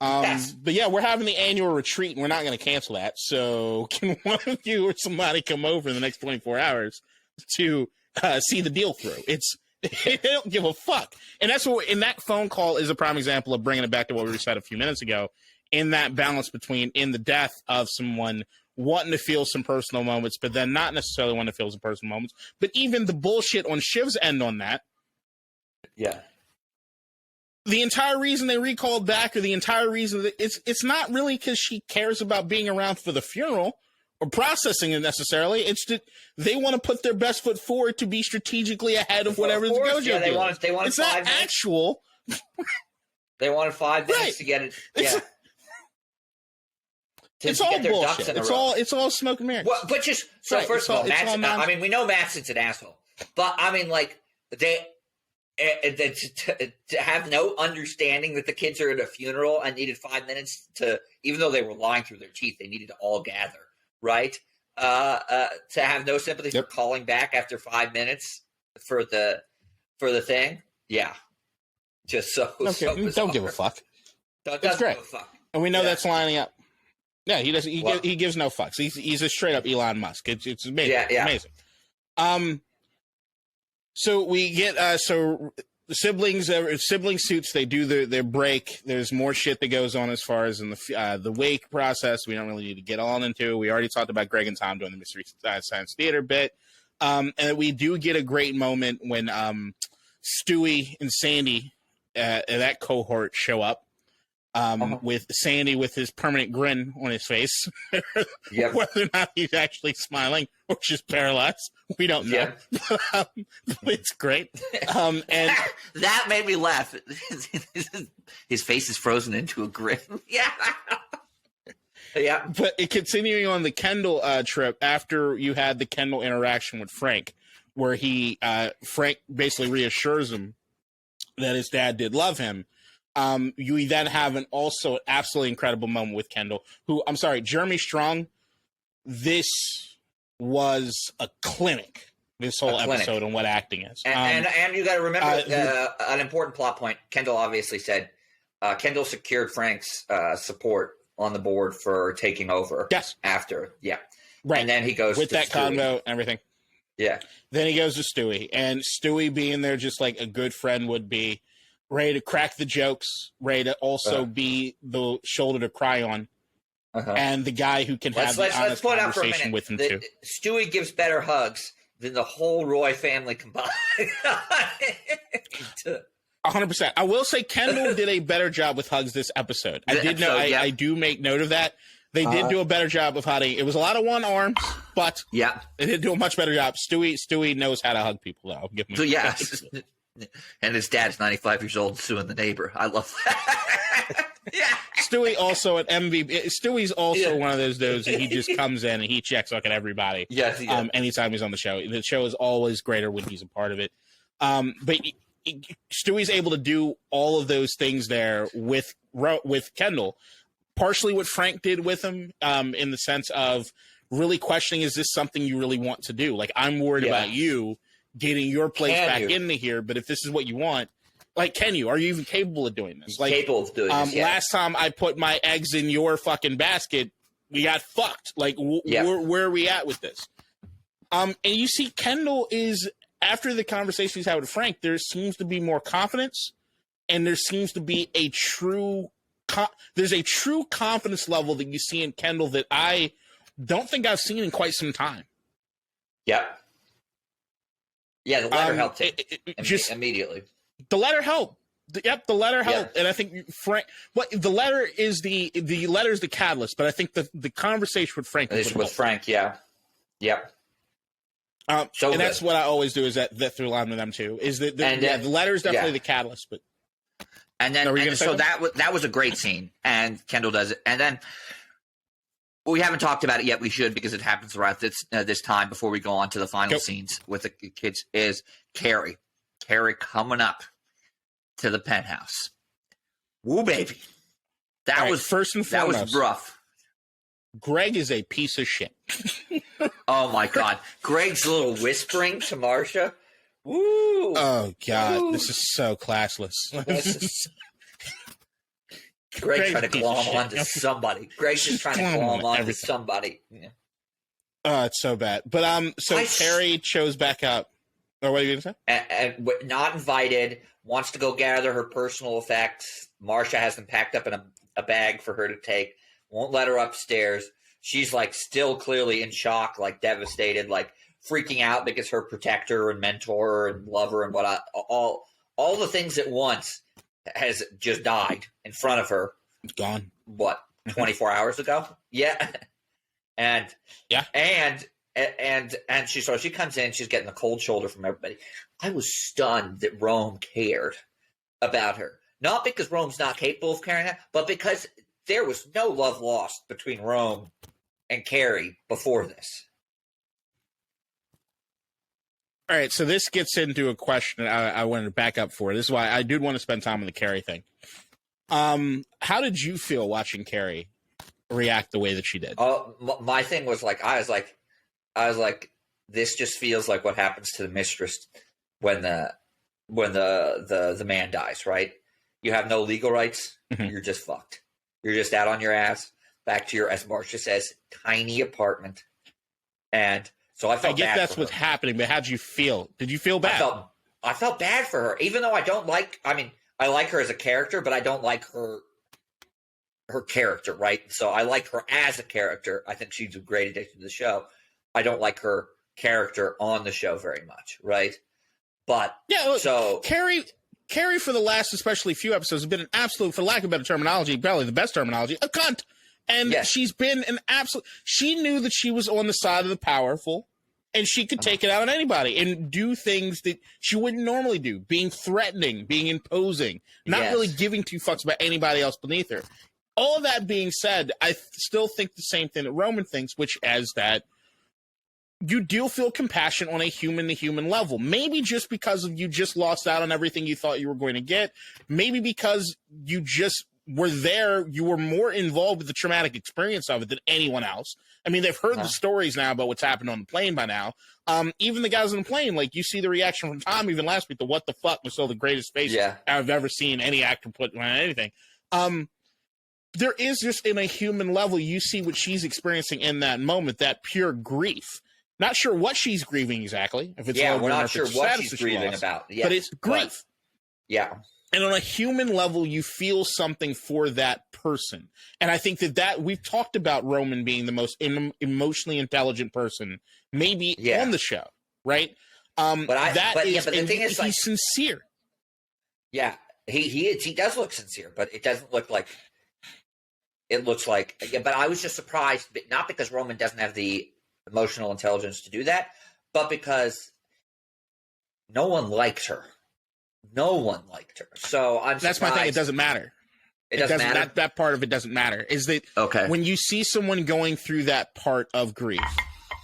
Yes. But yeah, we're having the annual retreat, and we're not going to cancel that. So can one of you or somebody come over in the next 24 hours to see the deal through? They don't give a fuck. And that's what, in that phone call is a prime example of bringing it back to what we said a few minutes ago, in that balance between, in the death of someone, wanting to feel some personal moments, but then not necessarily wanting to feel some personal moments. But even the bullshit on Shiv's end on that. Yeah. The entire reason they recalled back, or the entire reason that it's not really because she cares about being around for the funeral or processing it necessarily. It's that they want to put their best foot forward to be strategically ahead of whatever the Gojo yeah, they deal. wanted It's 5 not minutes. actual. They wanted 5 minutes Right. to get it. It's- Yeah. It's all bullshit. It's all smoke and mirrors. Well, but just so Right, first of all, it's all Matt's, I mean, we know Matson's an asshole, but I mean, like they to have no understanding that the kids are at a funeral and needed 5 minutes to, even though they were lying through their teeth, they needed to all gather, right? To have no sympathy for calling back after 5 minutes for the thing, yeah, just so. Okay, don't give a fuck. That's great. Give a fuck. And we know that's lining up. Yeah, he doesn't. He gives no fucks. He's a straight up Elon Musk. It's amazing. Yeah. Amazing. So we get so the sibling suits. They do their break. There's more shit that goes on as far as in the wake process. We don't really need to get on into. We already talked about Greg and Tom doing the Mystery Science Theater bit, and we do get a great moment when Stewie and Sandy that cohort show up. With Sandy with his permanent grin on his face, whether or not he's actually smiling or just paralyzed, we don't know. But it's great. And that made me laugh. His face is frozen into a grin. Yeah. But continuing on the Kendall trip, after you had the Kendall interaction with Frank, where Frank basically reassures him that his dad did love him. You then have an also absolutely incredible moment with Kendall, who, I'm sorry, Jeremy Strong. This was a clinic, this whole episode on what acting is. And you got to remember an important plot point. Kendall obviously said, Kendall secured Frank's support on the board for taking over. Yes. After. Yeah. Right. And then he goes with to that Stewie. convo and everything. Yeah. Then he goes to Stewie, and Stewie being there just like a good friend would be, ready to crack the jokes, ready to also be the shoulder to cry on, and the guy who can have the honest conversation with him too. Stewie gives better hugs than the whole Roy family combined. 100%. I will say Kendall did a better job with hugs this episode. I do make note of that. They did do a better job of hugging. It was a lot of one arms, but they did do a much better job. Stewie knows how to hug people, though. I'll give him And his dad's 95 years old suing the neighbor. I love that. Stewie also an MVP. Stewie's also one of those dudes that he just comes in and he checks like at everybody. Yes. Anytime he's on the show. The show is always greater when he's a part of it. But Stewie's able to do all of those things there with Kendall. Partially what Frank did with him, in the sense of really questioning, is this something you really want to do? Like, I'm worried about you getting your place back into here, but if this is what you want, like, can you? Are you even capable of doing this? Like, capable of doing this, last time I put my eggs in your fucking basket, we got fucked. Like, where are we at with this? And you see, Kendall is, after the conversation he's had with Frank, there seems to be more confidence, and there seems to be a true confidence level that you see in Kendall that I don't think I've seen in quite some time. Yep. Yeah, the letter helped him immediately. The letter helped. The letter helped, and I think Frank. The letter is the catalyst, but I think the conversation with Frank. Frank, yeah. And that's what I always do, is that through line with them too. Is that the letter is definitely the catalyst, but. And then that was a great scene, and Kendall does it, and then. We haven't talked about it yet. We should, because it happens around this time before we go on to the final scenes with the kids. Is Carrie coming up to the penthouse? Woo, baby! That was first and foremost. That was rough. Greg is a piece of shit. Oh my God, Greg's little whispering to Marcia. Woo! Oh God, this is so classless. Greg trying to glom onto somebody. Greg's just trying to glom onto somebody. Yeah. Oh, it's so bad. But so Carrie shows back up. Or what are you going to say? And not invited, wants to go gather her personal effects. Marcia has them packed up in a bag for her to take. Won't let her upstairs. She's like still clearly in shock, like devastated, like freaking out because her protector and mentor and lover and all the things at once has just died in front of her. It's gone. What, 24 hours ago? Yeah. And she comes in, she's getting the cold shoulder from everybody. I was stunned that Rome cared about her. Not because Rome's not capable of caring, but because there was no love lost between Rome and Carrie before this. All right, so this gets into a question I wanted to back up for. This is why I did want to spend time on the Carrie thing. How did you feel watching Carrie react the way that she did? My thing was like, I was like, this just feels like what happens to the mistress when the man dies, right? You have no legal rights. Mm-hmm. You're just fucked. You're just out on your ass, back to your, as Marcia says, tiny apartment. And so I felt bad. I get that's what's happening, but how'd you feel? Did you feel bad? I felt bad for her, even though I like her as a character, but I don't like her character, right? So I like her as a character. I think she's a great addition to the show. I don't like her character on the show very much, right? But yeah, look, so Carrie for the last especially few episodes has been an absolute, for lack of better terminology, probably the best terminology, a cunt. And she's been an absolute, she knew that she was on the side of the powerful and she could take it out on anybody and do things that she wouldn't normally do, being threatening, being imposing, not really giving two fucks about anybody else beneath her. All of that being said, I still think the same thing that Roman thinks, which is that you do feel compassion on a human-to-human level. Maybe just because you just lost out on everything you thought you were going to get. Maybe because you just were there, you were more involved with the traumatic experience of it than anyone else. I mean, they've heard the stories now about what's happened on the plane by now. Even the guys on the plane, like, you see the reaction from Tom even last week, the what the fuck was still the greatest face I've ever seen any actor put on anything. There is just, in a human level, you see what she's experiencing in that moment, that pure grief. Not sure what she's grieving exactly. If it's we're not sure what she's grieving about. But it's grief. And on a human level, you feel something for that person. And I think that we've talked about Roman being the most emotionally intelligent person, maybe on the show, right? But the thing is, he's sincere. Yeah, he is. He does look sincere, but it doesn't look like. It looks like. But I was just surprised, not because Roman doesn't have the emotional intelligence to do that, but because no one likes her. No one liked her. So I'm surprised. That's my thing. It doesn't matter. It doesn't matter. That part of it doesn't matter. Is that when you see someone going through that part of grief,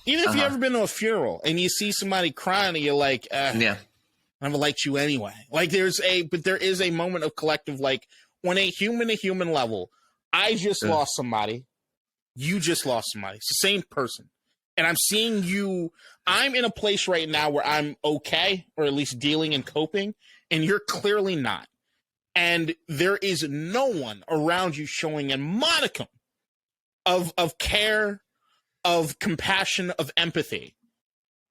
even if you've ever been to a funeral and you see somebody crying and you're like, I never liked you anyway. Like there is a moment of collective, like on a human level, I just lost somebody. You just lost somebody. It's the same person. And I'm seeing you, I'm in a place right now where I'm okay, or at least dealing and coping, and you're clearly not. And there is no one around you showing a modicum of care, of compassion, of empathy.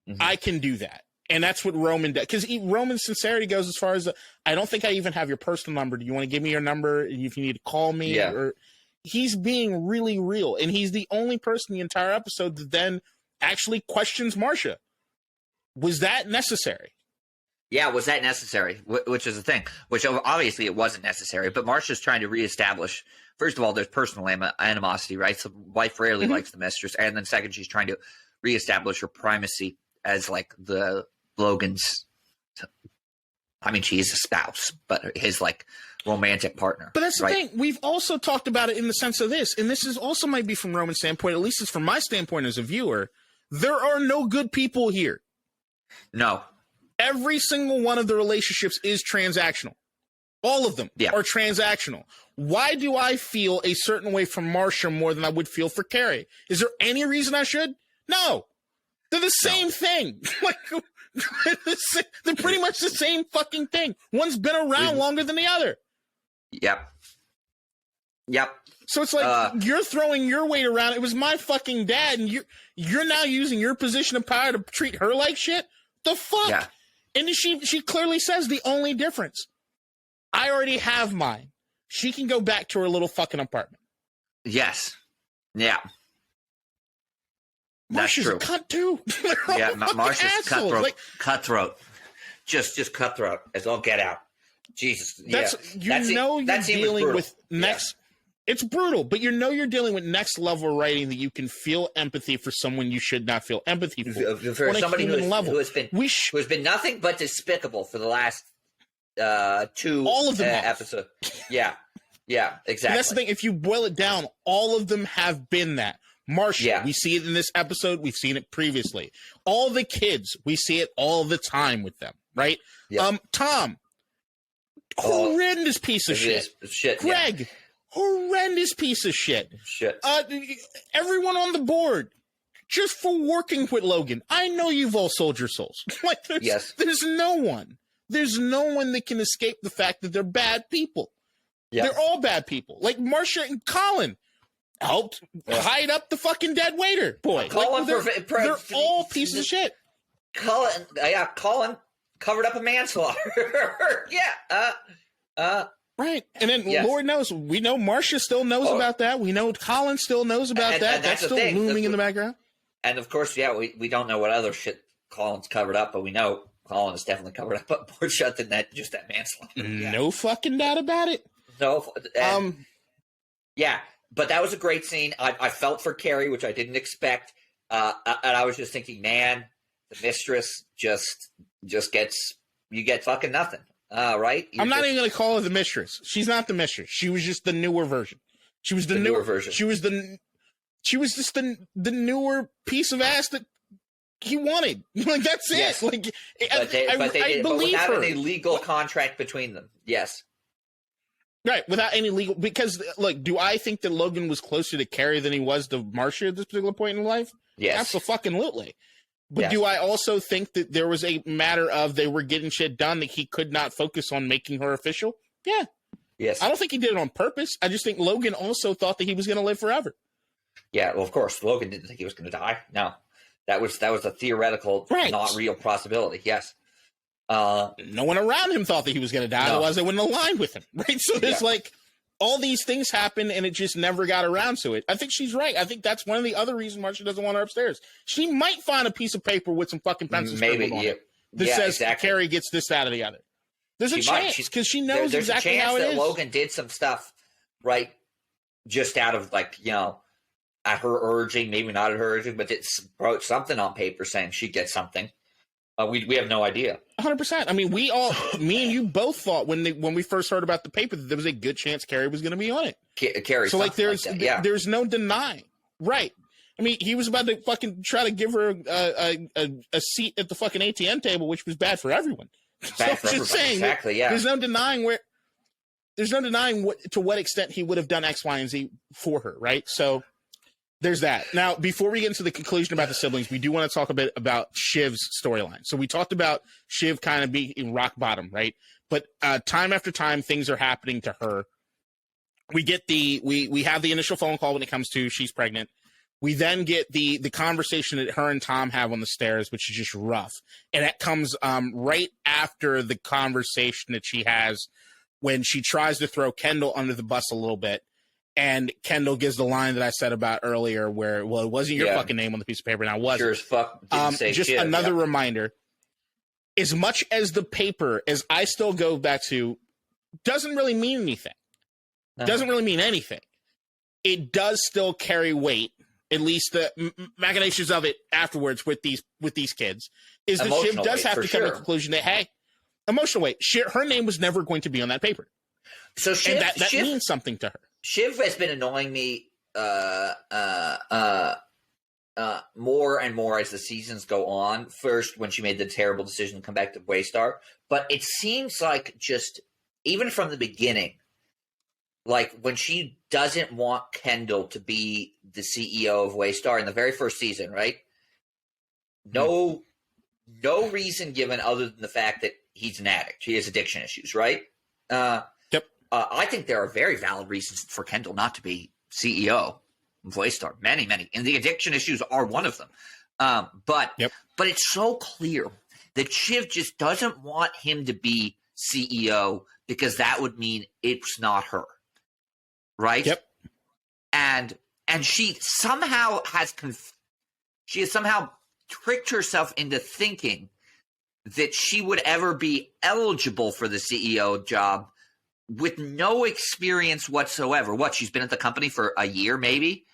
Mm-hmm. I can do that. And that's what Roman does. Because Roman's sincerity goes as far as, I don't think I even have your personal number. Do you want to give me your number if you need to call me? Yeah. Or he's being really real. And he's the only person the entire episode that then actually questions Marcia. Was that necessary? Yeah, was that necessary? Which is the thing. Which obviously it wasn't necessary. But Marcia's trying to reestablish, first of all, there's personal animosity, right? So wife rarely likes the mistress. And then second, she's trying to reestablish her primacy as like the Logan's, I mean, she is a spouse, but his like romantic partner. But that's the thing. We've also talked about it in the sense of this, and this is also might be from Roman's standpoint, at least it's from my standpoint as a viewer. There are no good people here. No. Every single one of the relationships is transactional. All of them are transactional. Why do I feel a certain way from Marcia more than I would feel for Carrie? Is there any reason I should? No. They're the same thing. Like, they're pretty much the same fucking thing. One's been around longer than the other. Yep. Yep. So it's like you're throwing your weight around. It was my fucking dad, and you're now using your position of power to treat her like shit. The fuck? Yeah. And she clearly says the only difference. I already have mine. She can go back to her little fucking apartment. Yes. Yeah. Marsha's That's true. a cunt too. Yeah, Marsha's cutthroat. Like, cutthroat. Just cutthroat as all get out. Jesus. You're dealing with next. Yeah. It's brutal, but you're dealing with next level writing that you can feel empathy for someone you should not feel empathy for somebody who has been nothing but despicable for the last two all of them episodes. Yeah, exactly. And that's the thing. If you boil it down, all of them have been that. Marsha, we see it in this episode. We've seen it previously. All the kids, we see it all the time with them, right? Yeah. Tom, horrendous piece of shit. Greg. Horrendous piece of shit. Everyone on the board, just for working with Logan. I know you've all sold your souls. Like, there's no one. There's no one that can escape the fact that they're bad people. Yep. They're all bad people. Like Marsha and Colin helped hide up the fucking dead waiter boy. Colin, like, they're all pieces of shit. Colin covered up a manslaughter. Right. And then Lord knows, we know Marsha still knows about that. We know Colin still knows about that. That's still looming in the background. And of course, we don't know what other shit Colin's covered up, but we know Colin is definitely covered up more shut than that, just that manslaughter. No fucking doubt about it. No. But that was a great scene. I felt for Carrie, which I didn't expect. And I was just thinking, man, the mistress just gets, you get fucking nothing. Right? I'm not even going to call her the mistress. She's not the mistress. She was just the newer version. She was the newer version. She was just the newer piece of ass that he wanted. Like, that's it. Like, I believe without her. any legal contract between them. Yes. Right, without any legal, because look, do I think that Logan was closer to Carrie than he was to Marsha at this particular point in life? Yes. Absolutely. But do I also think that there was a matter of they were getting shit done that he could not focus on making her official? Yeah. Yes. I don't think he did it on purpose. I just think Logan also thought that he was going to live forever. Yeah, well, of course, Logan didn't think he was going to die. No. That was a theoretical, not real possibility. Yes. No one around him thought that he was going to die, otherwise they wouldn't align with him. Right? So there's like all these things happen and it just never got around to it. I think she's right. I think that's one of the other reasons Marsha doesn't want her upstairs. She might find a piece of paper with some fucking pencils on it that says Carrie gets this out of the other. There's a chance because she knows exactly how it is. There's a chance that Logan did some stuff, right, just out of like, at her urging, maybe not at her urging, but wrote something on paper saying she gets something. We have no idea. 100%. I mean, me and you both thought when we first heard about the paper that there was a good chance Carrie was going to be on it. Carrie. So like, there's no denying. Right. I mean, he was about to fucking try to give her a seat at the fucking ATM table, which was bad for everyone. Bad for everybody. Exactly. Yeah. There's no denying to what extent he would have done X, Y, and Z for her. Right. So there's that. Now, before we get into the conclusion about the siblings, we do want to talk a bit about Shiv's storyline. So we talked about Shiv kind of being rock bottom, right? But time after time, things are happening to her. We get we have the initial phone call when it comes to she's pregnant. We then get the conversation that her and Tom have on the stairs, which is just rough. And that comes right after the conversation that she has when she tries to throw Kendall under the bus a little bit. And Kendall gives the line that I said about earlier where, well, it wasn't your fucking name on the piece of paper. Now, was sure as fuck didn't say just shit, another reminder. As much as the paper, as I still go back to, doesn't really mean anything. Doesn't really mean anything. It does still carry weight. At least the machinations of it afterwards with these kids is that Shiv does have to come to the conclusion that, hey, emotional weight. Her name was never going to be on that paper. So Shiv, and that means something to her. Shiv has been annoying me more and more as the seasons go on. First, when she made the terrible decision to come back to Waystar. But it seems like just, even from the beginning, like when she doesn't want Kendall to be the CEO of Waystar in the very first season, right? No reason given other than the fact that he's an addict. He has addiction issues, right? Yep. I think there are very valid reasons for Kendall not to be CEO of Waystar. Many, and the addiction issues are one of them. But it's so clear that Shiv just doesn't want him to be CEO because that would mean it's not her, right? Yep. And she somehow has tricked herself into thinking that she would ever be eligible for the CEO job with no experience whatsoever. What, she's been at the company for a year maybe?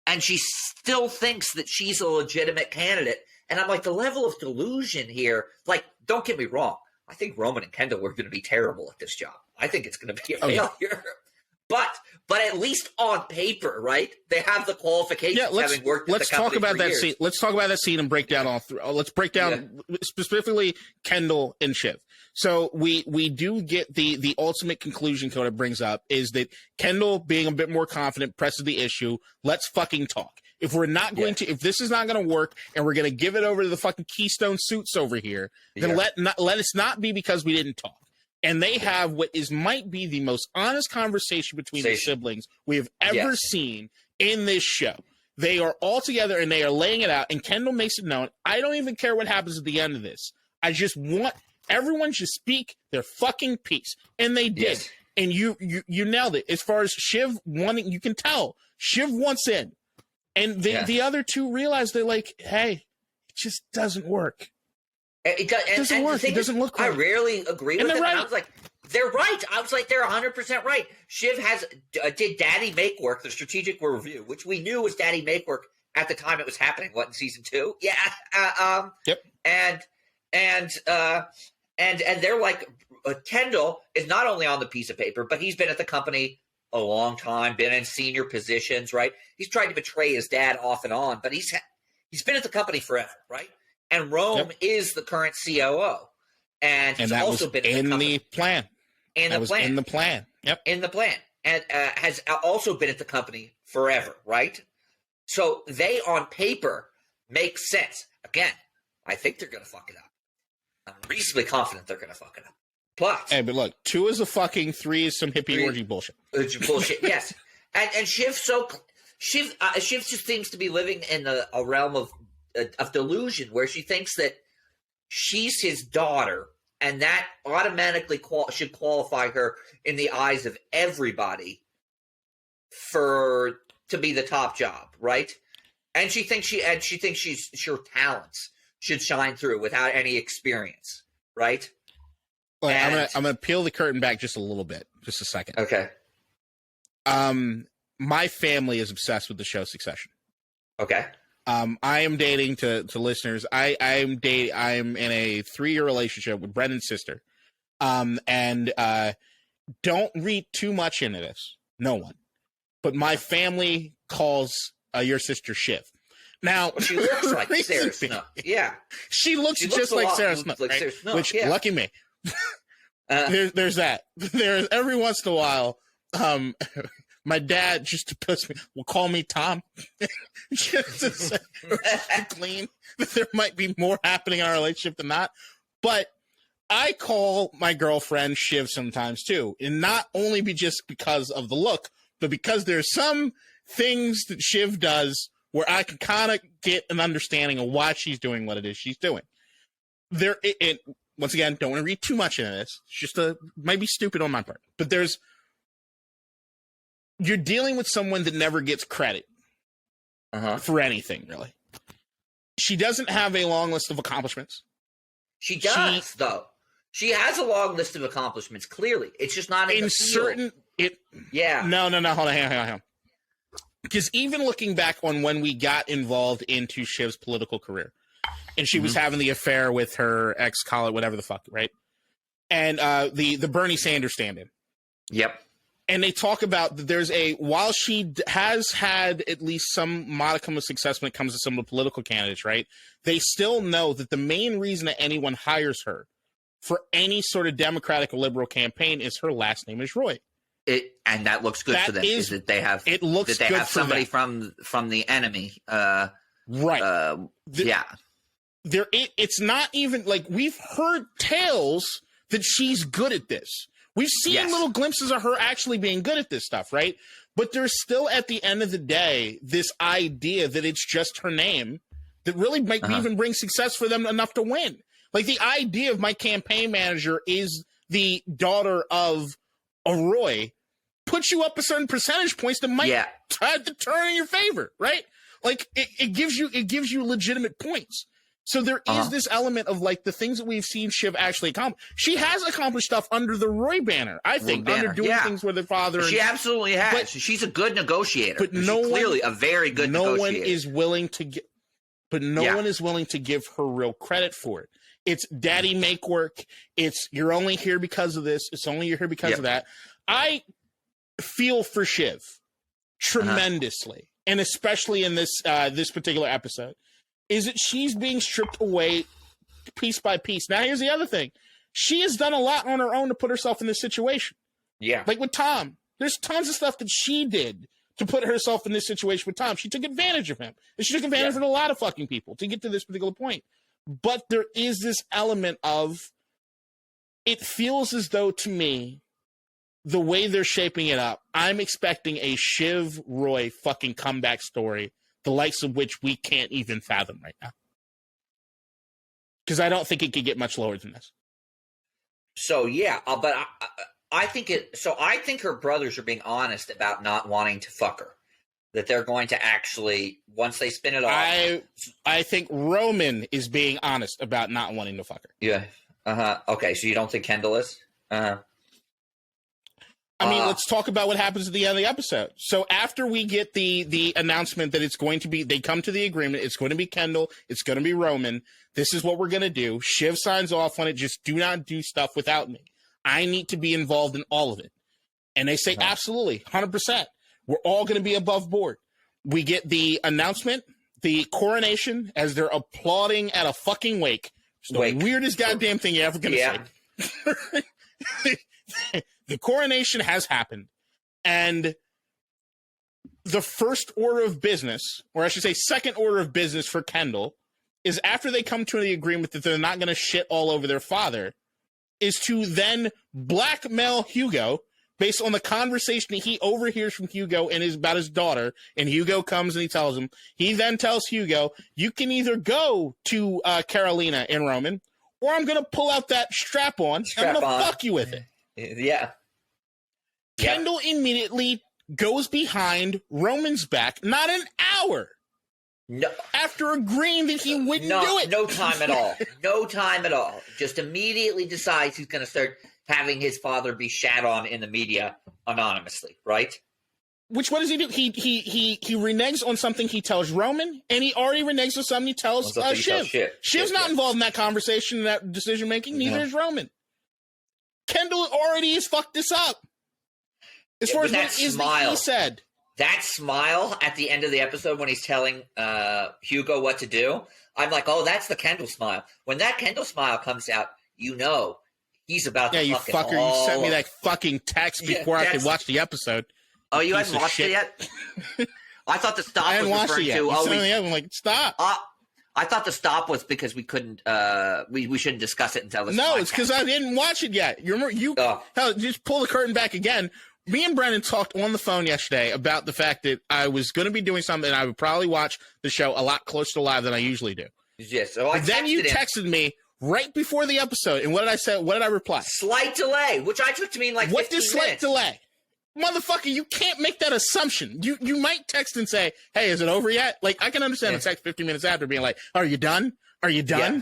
And she still thinks that she's a legitimate candidate. And I'm like, the level of delusion here, like, don't get me wrong. I think Roman and Kendall are going to be terrible at this job. I think it's going to be a failure. But at least on paper, right? They have the qualifications having worked at the company for years. Let's talk about that scene. Let's talk about that scene and break down all three. Let's break down specifically Kendall and Shiv. So we do get the ultimate conclusion Coda brings up is that Kendall, being a bit more confident, presses the issue. Let's fucking talk. If we're not going to, if this is not going to work and we're going to give it over to the fucking Keystone Suits over here, then let us not be because we didn't talk. And they have what might be the most honest conversation between the siblings we have ever seen in this show. They are all together and they are laying it out. And Kendall makes it known, I don't even care what happens at the end of this. I just want everyone to speak their fucking piece. And they did. Yes. And you nailed it. As far as Shiv wanting, you can tell Shiv wants in. And the other two realize they're like, hey, it just doesn't work. It doesn't work. It doesn't look right. I rarely agree with them. Right. I was like, they're right. I was like, they're 100% right. Shiv did Daddy Make Work, the strategic review, which we knew was Daddy Make Work at the time it was happening. What, in season 2? Yeah. Yep. And they're like, Kendall is not only on the piece of paper, but he's been at the company a long time, been in senior positions, right? He's tried to betray his dad off and on, but he's been at the company forever, right? And Rome is the current COO, and he's also been in the plan. In the plan. Yep. In the plan, and has also been at the company forever, right? So they, on paper, make sense. Again, I think they're going to fuck it up. I'm reasonably confident they're going to fuck it up. But look, 2 is a fucking, 3 is some hippie orgy bullshit. Bullshit, yes. And Shiv just seems to be living in a realm of delusion where she thinks that she's his daughter and that automatically should qualify her in the eyes of everybody to be the top job, right? And she thinks her talents should shine through without any experience, right? Well, I'm gonna peel the curtain back just a little bit, just a second. Okay. My family is obsessed with the show Succession. Okay. I am dating to listeners. I am in a 3-year relationship with Brendan's sister. And don't read too much into this. No one. But my family calls your sister Shiv. Now she looks like Sarah Snow. Yeah. She looks just like Sarah Snow. Like right? Sarah Snow. Which lucky me. There's that. There's every once in a while. My dad, just to piss me, will call me Tom. Just to say, clean, that there might be more happening in our relationship than not. But I call my girlfriend Shiv sometimes too. And not only just because of the look, but because there's some things that Shiv does where I can kind of get an understanding of why she's doing what it is she's doing. Once again, don't want to read too much into this. It's just might be stupid on my part. But you're dealing with someone that never gets credit for anything, really. She doesn't have a long list of accomplishments. She does, though. She has a long list of accomplishments, clearly. It's just not in the certain field. No, hold on, hang on. Because even looking back on when we got involved into Shiv's political career, and she was having the affair with her ex-colleague, whatever the fuck, right? And the Bernie Sanders stand-in. Yep. And they talk about that while she has had at least some modicum of success when it comes to some of the political candidates, right? They still know that the main reason that anyone hires her for any sort of Democratic or liberal campaign is her last name is Roy. And that looks good for them. Is that they have somebody from the enemy. Right. Yeah. It's not even like we've heard tales that she's good at this. We've seen little glimpses of her actually being good at this stuff, right? But there's still, at the end of the day, this idea that it's just her name that really might even bring success for them enough to win. Like, the idea of my campaign manager is the daughter of a Roy puts you up a certain percentage points that might try to turn in your favor, right? Like, it gives you legitimate points. So there is this element of, like, the things that we've seen Shiv actually accomplish. She has accomplished stuff under the Roy banner, I think, under doing things with her father. She absolutely has. But she's a good negotiator. But she's clearly a very good negotiator. No one is willing to get, but no one is willing to give her real credit for it. It's daddy make work. It's you're only here because of this. It's only you're here because of that. I feel for Shiv tremendously, and especially in this this particular episode. Is that she's being stripped away piece by piece. Now, here's the other thing. She has done a lot on her own to put herself in this situation. Yeah. Like with Tom. There's tons of stuff that she did to put herself in this situation with Tom. She took advantage of him. And she took advantage of a lot of fucking people to get to this particular point. But there is this element of, it feels as though, to me, the way they're shaping it up, I'm expecting a Shiv Roy fucking comeback story, the likes of which we can't even fathom right now. Because I don't think it could get much lower than this. So, yeah, but I think I think her brothers are being honest about not wanting to fuck her. That they're going to actually, once they spin it off. I think Roman is being honest about not wanting to fuck her. Yeah. Okay, so you don't think Kendall is? I mean, let's talk about what happens at the end of the episode. So after we get the announcement that it's going to be, they come to the agreement, it's going to be Kendall, it's going to be Roman, this is what we're going to do. Shiv signs off on it, just do not do stuff without me. I need to be involved in all of it. And they say, absolutely, 100%. We're all going to be above board. We get the announcement, the coronation, as they're applauding at a fucking wake. It's the weirdest goddamn thing you're ever going to say. The coronation has happened, and the first order of business, or I should say second order of business for Kendall, is after they come to the agreement that they're not going to shit all over their father, is to then blackmail Hugo based on the conversation that he overhears from Hugo and about his daughter, and Hugo comes and he tells him, he then tells Hugo, you can either go to Carolina and Roman, or I'm going to pull out that strap-on and I'm going to fuck you with it. Yeah. Kendall immediately goes behind Roman's back, not an hour. No. After agreeing that he wouldn't do it. No time at all. No time at all. Just immediately decides he's going to start having his father be shat on in the media anonymously, right? Which, what does he do? He reneges on something he tells Roman, and he already reneges on something he tells Shiv. Shiv's not involved in that conversation, in that decision-making. Neither is Roman. Kendall already has fucked this up. As far as what is he said. That smile at the end of the episode when he's telling Hugo what to do, I'm like, oh, that's the Kendall smile. When that Kendall smile comes out, you know he's about to fucking fucker. You sent me that fucking text before I could watch the episode. Oh, you hadn't watched it yet? I thought the stop was referring to. I'm like, stop. I thought the stop was because we couldn't. We shouldn't discuss it until this. No, podcast. It's because I didn't watch it yet. You remember? Hell, just pull the curtain back again. Me and Brennan talked on the phone yesterday about the fact that I was going to be doing something, and I would probably watch the show a lot closer to live than I usually do. Yes. So then you texted me right before the episode, and what did I say? What did I reply? Slight delay, which I took to mean like 15 minutes. What is slight delay? Motherfucker, you can't make that assumption. You might text and say, hey, is it over yet? Like, I can understand a text 15 minutes after being like, are you done? Are you done? Yeah.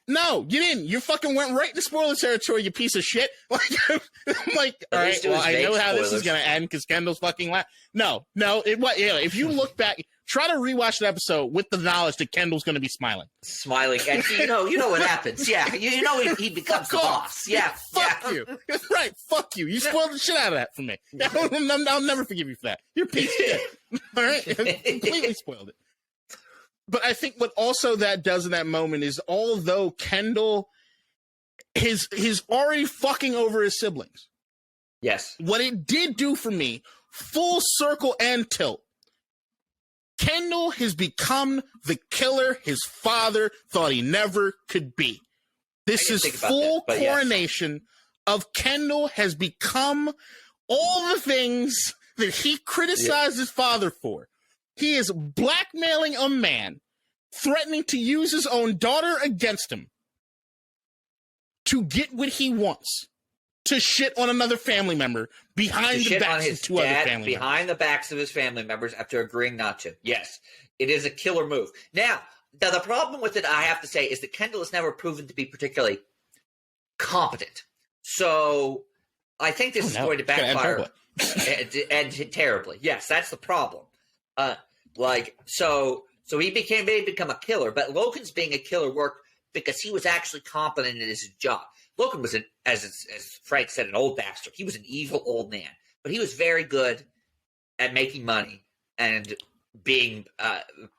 No, you didn't. You fucking went right into spoiler territory, you piece of shit. Like, I'm like, all right, well, I know how this is going to end because Kendall's fucking No, if you look back, try to rewatch the episode with the knowledge that Kendall's going to be smiling. And you know what happens. Yeah, you know he becomes the boss. Yeah, fuck you. That's right, fuck you. You spoiled the shit out of that for me. I'll never forgive you for that. You're a piece of shit. All right, completely spoiled it. But I think what also that does in that moment is, although Kendall is already fucking over his siblings. Yes. What it did do for me, full circle and tilt, Kendall has become the killer his father thought he never could be. This is full coronation of Kendall has become all the things that he criticized his father for. He is blackmailing a man, threatening to use his own daughter against him to get what he wants, to shit on another family member behind the backs of two other family members. Behind the backs of his family members after agreeing not to. Yes, it is a killer move. Now, the problem with it, I have to say, is that Kendall has never proven to be particularly competent. So I think this is going to backfire and terribly. Yes, that's the problem. So he may become a killer, but Logan's being a killer worked because he was actually competent in his job. Logan was, as Frank said, an old bastard. He was an evil old man, but he was very good at making money and building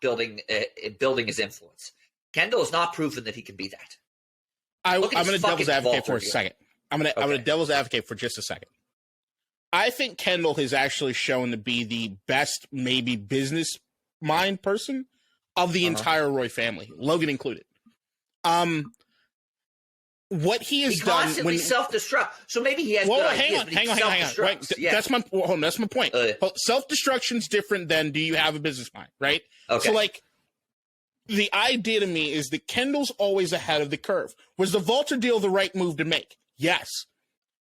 his influence. Kendall has not proven that he can be that. I'm going to devil's advocate for a second. I'm going to devil's advocate for just a second. I think Kendall has actually shown to be the best, maybe business mind person of the entire Roy family, Logan included. What he has done constantly self-destruct. So maybe he has. Hang on. Right. Yeah. That's my point. Self-destruction's different than do you have a business mind, right? Okay. So the idea to me is that Kendall's always ahead of the curve. Was the Vulture deal the right move to make? Yes.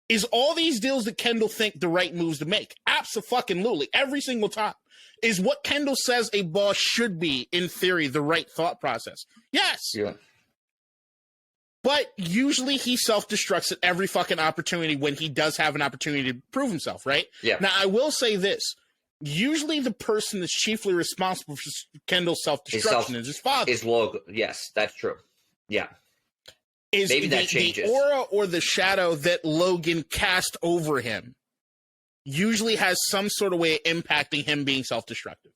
Is all these deals that Kendall think the right moves to make? Abso-fucking-lutely. Every single time. Is what Kendall says a boss should be, in theory, the right thought process? Yes. Yeah. But usually he self-destructs at every fucking opportunity when he does have an opportunity to prove himself, right? Yeah. Now, I will say this. Usually the person that's chiefly responsible for Kendall's self-destruction is his father. Is Logan. Yes, that's true. Yeah. Maybe that changes. The aura or the shadow that Logan cast over him usually has some sort of way of impacting him being self-destructive.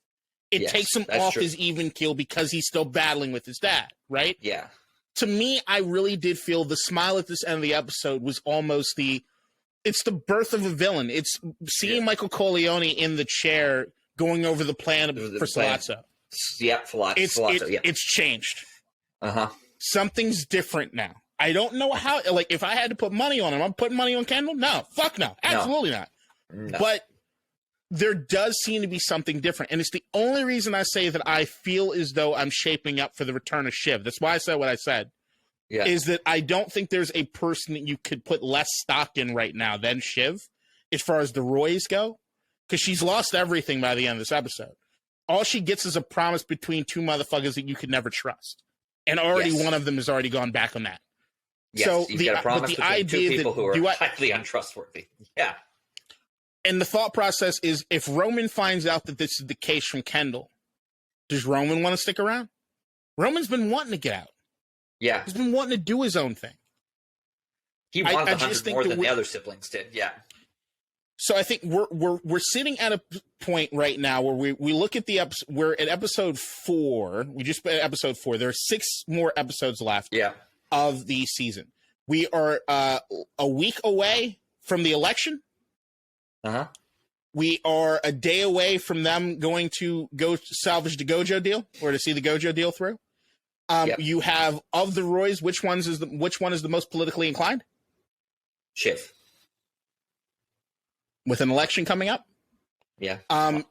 It takes him off his even keel because he's still battling with his dad, right? Yeah. To me, I really did feel the smile at this end of the episode was almost it's the birth of a villain. It's seeing Michael Corleone in the chair going over the plan for Sollozzo. Yep, Sollozzo. It's changed. Uh-huh. Something's different now. I don't know how, if I had to put money on him, I'm putting money on Kendall? No. Fuck no. Absolutely not. No. But there does seem to be something different. And it's the only reason I say that I feel as though I'm shaping up for the return of Shiv. That's why I said what I said. Yeah. Is that I don't think there's a person that you could put less stock in right now than Shiv as far as the Roys go. Because she's lost everything by the end of this episode. All she gets is a promise between two motherfuckers that you could never trust. And already one of them has already gone back on that. Yes, so you've got a promise between two people who are highly untrustworthy. Yeah. And the thought process is, if Roman finds out that this is the case from Kendall, does Roman want to stick around? Roman's been wanting to get out. Yeah. He's been wanting to do his own thing. He wanted the 100 more than the other siblings did. Yeah. So I think we're sitting at a point right now where we look at the episode. We're at episode 4. We just put episode 4. There are 6 more episodes left. Of the season. We are a week away from the election. Uh-huh. We are a day away from them going to go salvage the Gojo deal or to see the Gojo deal through. You have, of the Roys, which one is the most politically inclined? Shiv. With an election coming up? Yeah.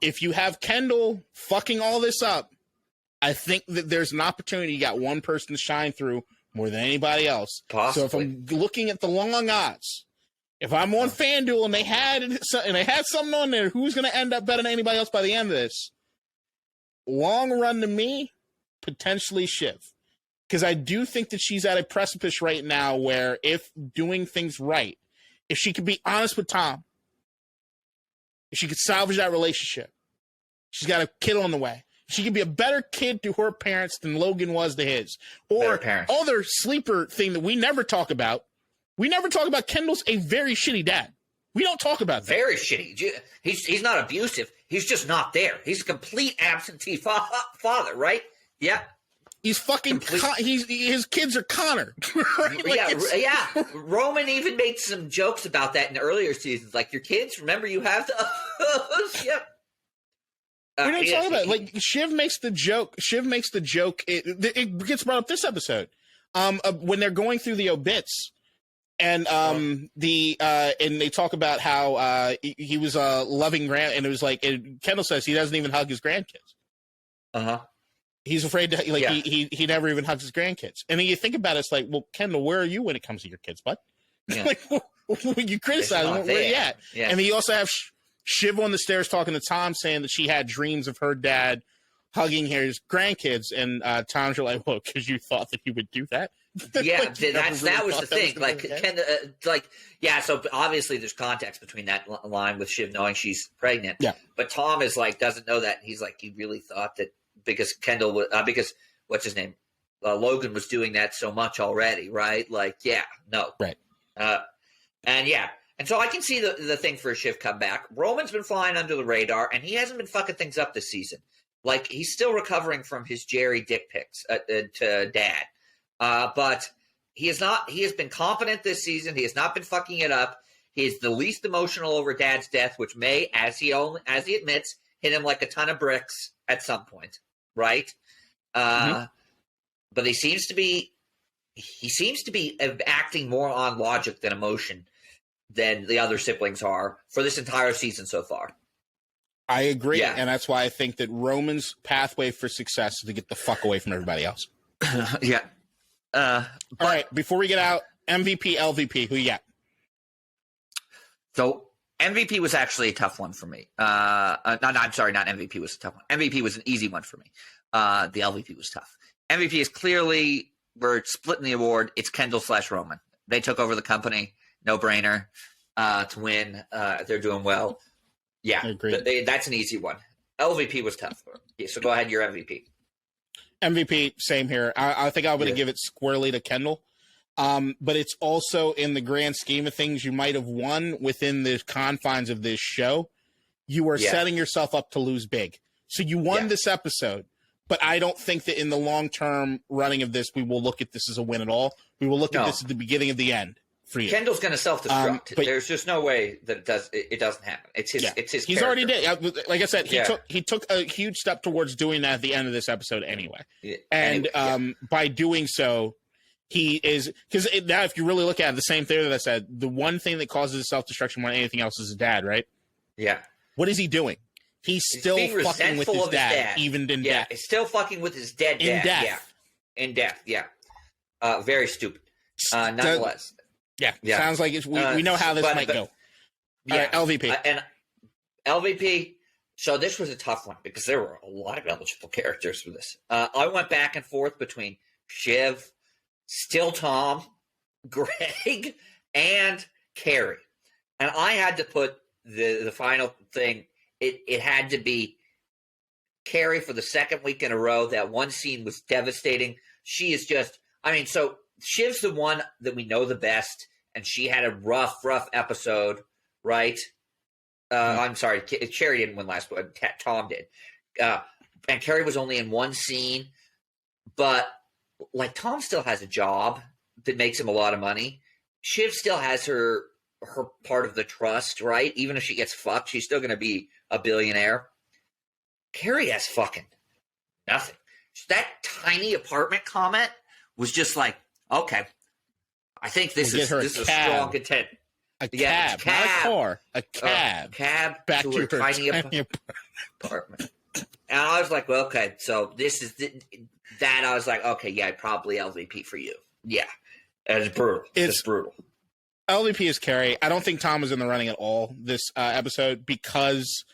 If you have Kendall fucking all this up, I think that there's an opportunity. You got one person to shine through more than anybody else. Possibly. So if I'm looking at the long odds, if I'm on FanDuel and they had something on there, who's going to end up better than anybody else by the end of this? Long run to me, potentially Shiv. Because I do think that she's at a precipice right now where if doing things right, if she could be honest with Tom, if she could salvage that relationship, she's got a kid on the way. She could be a better kid to her parents than Logan was to his. Or other sleeper thing that we never talk about. We never talk about Kendall's a very shitty dad. We don't talk about that. Very shitty. He's not abusive. He's just not there. He's a complete absentee father, right? Yeah. He's fucking. His kids are Connor. Roman even made some jokes about that in earlier seasons. Like, your kids, remember you have those? Yep. We don't talk about it. Like, Shiv makes the joke. It gets brought up this episode. When they're going through the obits, And and they talk about how he was a loving and it was like Kendall says he doesn't even hug his grandkids. He's afraid to he never even hugs his grandkids. And then you think about it, it's like, well, Kendall, where are you when it comes to your kids, bud? Yeah. Like, when you criticize them, where are you at? Yeah. And then you also have Shiv on the stairs talking to Tom, saying that she had dreams of her dad hugging his grandkids, and Tom's like, well, because you thought that he would do that. Yeah, like, that was the thing. So obviously there's context between that line with Shiv knowing she's pregnant. Yeah. But Tom is like, doesn't know that. He's like, you really thought that because Kendall was, because what's his name? Logan was doing that so much already, right? Like, yeah, no. Right. And so I can see the thing for a Shiv comeback. Roman's been flying under the radar, and he hasn't been fucking things up this season. Like, he's still recovering from his Jerry dick pics to Dad. But he has been confident this season. He has not been fucking it up. He is the least emotional over Dad's death, which may, as he admits, hit him like a ton of bricks at some point, right? But he seems to be acting more on logic than emotion than the other siblings are for this entire season so far. I agree, and that's why I think that Roman's pathway for success is to get the fuck away from everybody else. All right, before we get out, MVP, LVP, who you got? So MVP was actually a tough one for me. I'm sorry, not MVP was a tough one. MVP was an easy one for me. The LVP was tough. MVP is clearly, we're splitting the award. It's Kendall/Roman. They took over the company. No brainer to win. They're doing well. Yeah, I agree. That's an easy one. LVP was tough. Yeah, so go ahead, your MVP. MVP, same here. I think I'm going to give it squarely to Kendall. But it's also, in the grand scheme of things, you might have won within the confines of this show. You are setting yourself up to lose big. So you won this episode, but I don't think that in the long-term running of this, we will look at this as a win at all. We will look at this at the beginning of the end for you. Kendall's going to self-destruct. There's just no way that it doesn't happen. It's his He's character. Already did. Like I said, he took a huge step towards doing that at the end of this episode anyway. And by doing so, he is, because now if you really look at it, the same thing that I said, the one thing that causes self-destruction more than anything else is his dad, right? Yeah. What is he doing? He's still fucking with his dad, even in death. He's still fucking with his dead dad. In death. In death, very stupid. Nonetheless. Yeah. Sounds like we know how this might go. All right, LVP. And LVP, so this was a tough one because there were a lot of eligible characters for this. I went back and forth between Shiv, still Tom, Greg, and Carrie. And I had to put the final thing. It had to be Carrie for the second week in a row. That one scene was devastating. She is just, so Shiv's the one that we know the best, and she had a rough episode, right? I'm sorry, Carrie didn't win last week. Tom did. And Carrie was only in one scene, but like Tom still has a job that makes him a lot of money. Shiv still has her part of the trust, right? Even if she gets fucked, she's still going to be a billionaire. Carrie has fucking nothing. That tiny apartment comment was just like, okay, I think this is a strong contender. A cab, not a car. A cab. Cab back to her tiny apartment. And I was like, well, okay, so this is that. I was like, okay, yeah, probably LVP for you. Yeah, it's brutal. It's brutal. LVP is Carrie. I don't think Tom was in the running at all this episode, because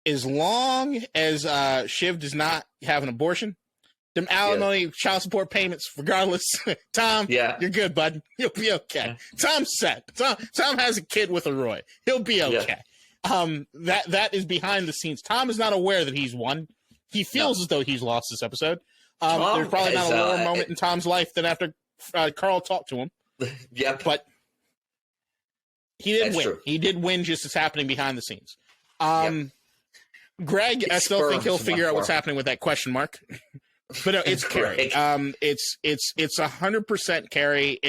as long as Shiv does not have an abortion, them alimony, child support payments, regardless, Tom, you're good, bud. You'll be okay. Tom's set. Tom has a kid with a Roy. He'll be okay. That is behind the scenes. Tom is not aware that he's won. He feels as though he's lost this episode. There's probably not a lower moment in Tom's life than after Carl talked to him. But he did win. True. He did win, just as happening behind the scenes. Greg, I still think he'll figure out what's happening with that question mark. But no, it's Carrie. It's 100% Carrie.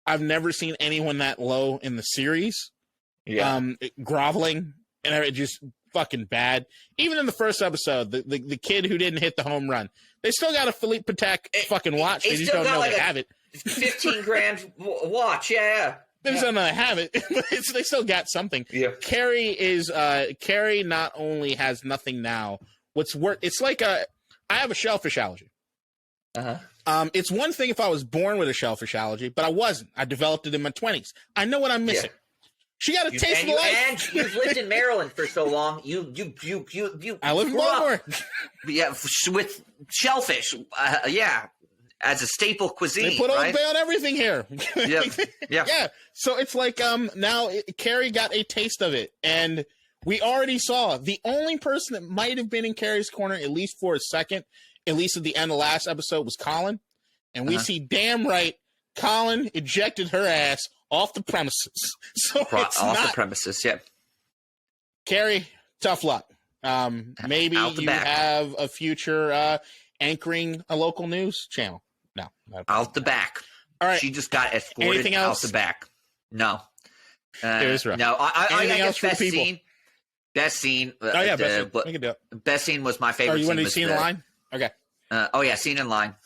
I've never seen anyone that low in the series. Groveling and just fucking bad. Even in the first episode, the kid who didn't hit the home run, they still got a Philippe Patek fucking watch. They just don't know they have it. 15 grand watch. Yeah. They just don't know how to have it, but they still got something. Yeah. Carrie not only has nothing now. It's like I have a shellfish allergy. It's one thing if I was born with a shellfish allergy, but I wasn't. I developed it in my 20s. I know what I'm missing. Yeah. She got a taste of life. And you've lived in Maryland for so long. You. I live in Baltimore. Yeah, with shellfish. As a staple cuisine. They put Old Bay on everything here. Yeah. Yeah. So it's like now Carrie got a taste of it, and we already saw the only person that might have been in Carrie's corner at least for a second, at least at the end of last episode, was Colin, and we see damn right Colin ejected her ass off the premises. So it's off the premises. Yeah. Carrie, tough luck. Maybe you have a future anchoring a local news channel. No. Out the back. All right. She just got escorted out the back. No. It was rough. No. I guess best scene. Best scene. Best scene was my favorite. You want to see in line? Okay. Scene in line.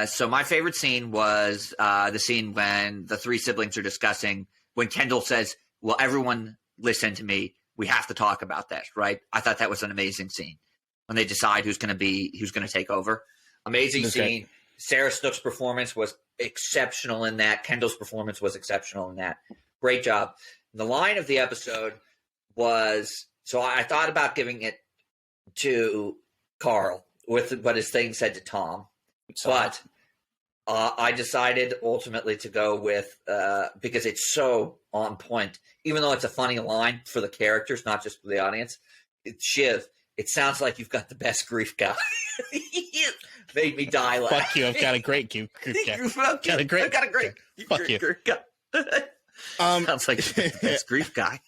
So my favorite scene was the scene when the three siblings are discussing when Kendall says, "Well, everyone listen to me. We have to talk about that." Right. I thought that was an amazing scene when they decide who's going to take over. Amazing scene. Great. Sarah Snook's performance was exceptional in that. Kendall's performance was exceptional in that. Great job. The line of the episode was, so I thought about giving it to Carl with what his thing said to Tom, but I decided ultimately to go with, because it's so on point, even though it's a funny line for the characters, not just for the audience, it's Shiv. It sounds like you've got the best grief guy. Made me die laughing. Fuck you! I've got a great grief guy. I've got a great. Fuck you. Sounds like the best grief guy.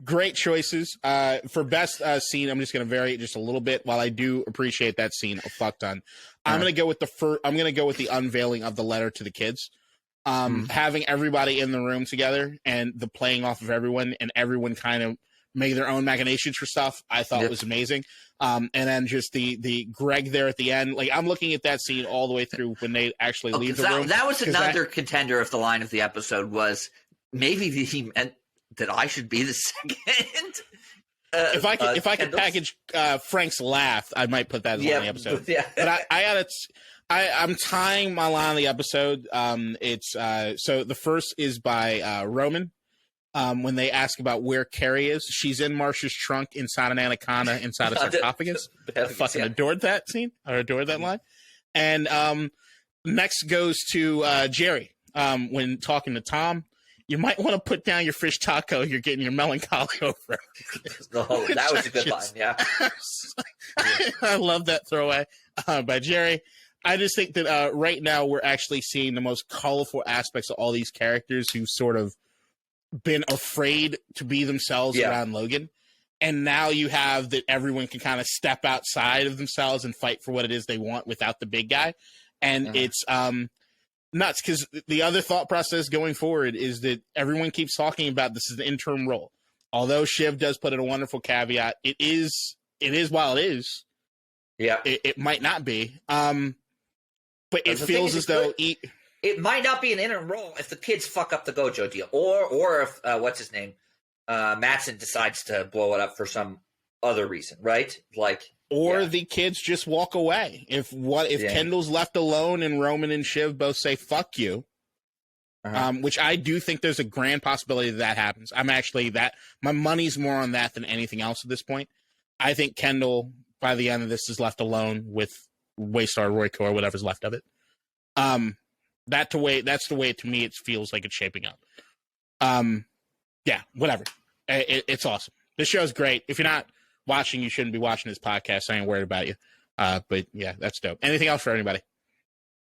Great choices. For best scene, I'm just going to vary it just a little bit. While I do appreciate that scene a fuck ton, I'm going to go with I'm going to go with the unveiling of the letter to the kids. Having everybody in the room together and the playing off of everyone, and everyone kind of make their own machinations for stuff, I thought was amazing. And then just the Greg there at the end. Like, I'm looking at that scene all the way through when they actually leave the room. That was another contender of the line of the episode was maybe he meant that I should be the second. If I could package Frank's laugh, I might put that as one of the episode. Yeah. But I'm tying my line of the episode. So the first is by Roman. When they ask about where Carrie is, she's in Marsha's trunk inside an anaconda inside a sarcophagus. I fucking adored that scene. I adored that line. And next goes to Jerry. When talking to Tom, you might want to put down your fish taco. You're getting your melancholy over. That was a good line. Yeah. I love that throwaway by Jerry. I just think that right now we're actually seeing the most colorful aspects of all these characters who sort of been afraid to be themselves around Logan. And now you have that everyone can kind of step outside of themselves and fight for what it is they want without the big guy. And it's nuts, because the other thought process going forward is that everyone keeps talking about this is an interim role. Although Shiv does put in a wonderful caveat, it is while it is. Yeah. It might not be. But it feels as though it might not be an interim role if the kids fuck up the Gojo deal, or if what's his name, Mattson decides to blow it up for some other reason, right? The kids just walk away. If Kendall's left alone and Roman and Shiv both say "fuck you," which I do think there's a grand possibility that happens. I'm actually my money's more on that than anything else at this point. I think Kendall by the end of this is left alone with Waystar Royco or whatever's left of it. That's the way to me it feels like it's shaping up. Whatever. It's awesome. This show's great. If you're not watching, you shouldn't be watching this podcast. I ain't worried about you. But yeah, that's dope. Anything else for anybody?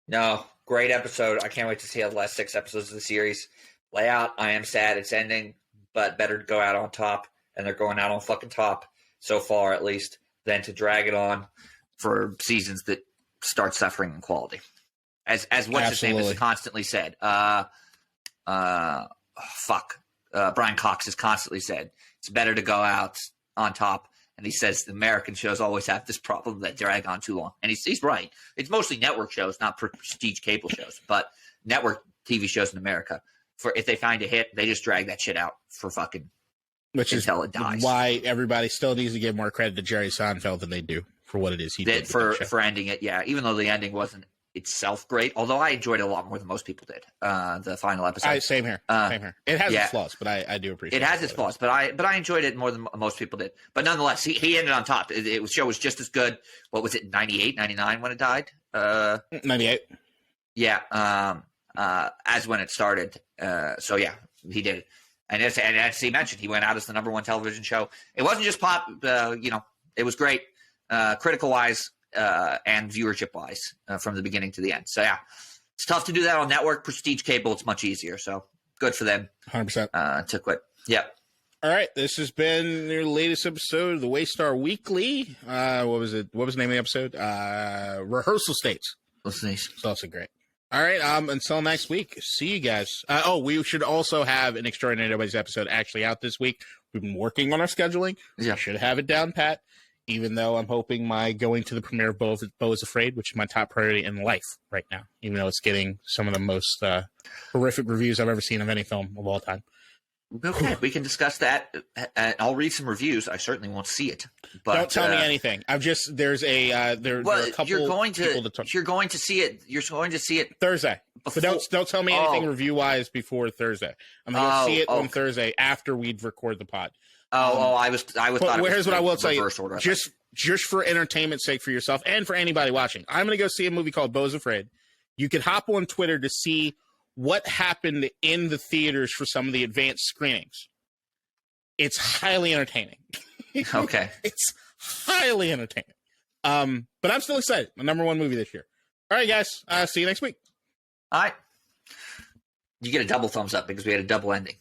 No, great episode. I can't wait to see how the last 6 episodes of the series play out. I am sad it's ending, but better to go out on top, and they're going out on fucking top so far, at least, than to drag it on for seasons that start suffering in quality. As what's his name has constantly said. Brian Cox has constantly said it's better to go out on top And he says the American shows always have this problem that drag on too long. And he's right. It's mostly network shows, not prestige cable shows, but network TV shows in America. If they find a hit, they just drag that shit out for fucking until it dies. Why everybody still needs to give more credit to Jerry Seinfeld than they do for what it is he did for ending it. Yeah, even though the ending wasn't itself great, although I enjoyed it a lot more than most people did. The final episode. Same here. Same here. It has its flaws, but I do appreciate it. It has its flaws, but I enjoyed it more than most people did. But nonetheless, he ended on top. The show was just as good. What was it, 98, 99 when it died? 98. Yeah, as when it started. So yeah, he did it. And as he mentioned, he went out as the #1 television show. It wasn't just pop. It was great, critical-wise and viewership-wise from the beginning to the end. So yeah, it's tough to do that on network. Prestige cable, it's much easier. So good for them. 100%. To quit. Yeah. All right, this has been your latest episode of the Waystar Weekly. What was it? What was the name of the episode? Rehearsal States. It's also great. All right, until next week, see you guys. We should also have an Extraordinary Nobodies episode actually out this week. We've been working on our scheduling. Yeah. We should have it down pat, even though I'm hoping my going to the premiere of Beau is Afraid, which is my top priority in life right now, even though it's getting some of the most horrific reviews I've ever seen of any film of all time. Okay, we can discuss that. I'll read some reviews. I certainly won't see it. But don't tell me anything. There's a there are a couple you're going people you're going to see it. You're going to see it Thursday. But don't tell me anything review wise before Thursday. I'm going to see it on Thursday after we'd record the pod. I was. But here's what I will tell you. Order, just for entertainment's sake for yourself and for anybody watching, I'm going to go see a movie called Beau is Afraid. You could hop on Twitter to see what happened in the theaters for some of the advanced screenings. It's highly entertaining. Okay. It's highly entertaining. But I'm still excited. My #1 movie this year. All right, guys. See you next week. All right. You get a double thumbs up because we had a double ending.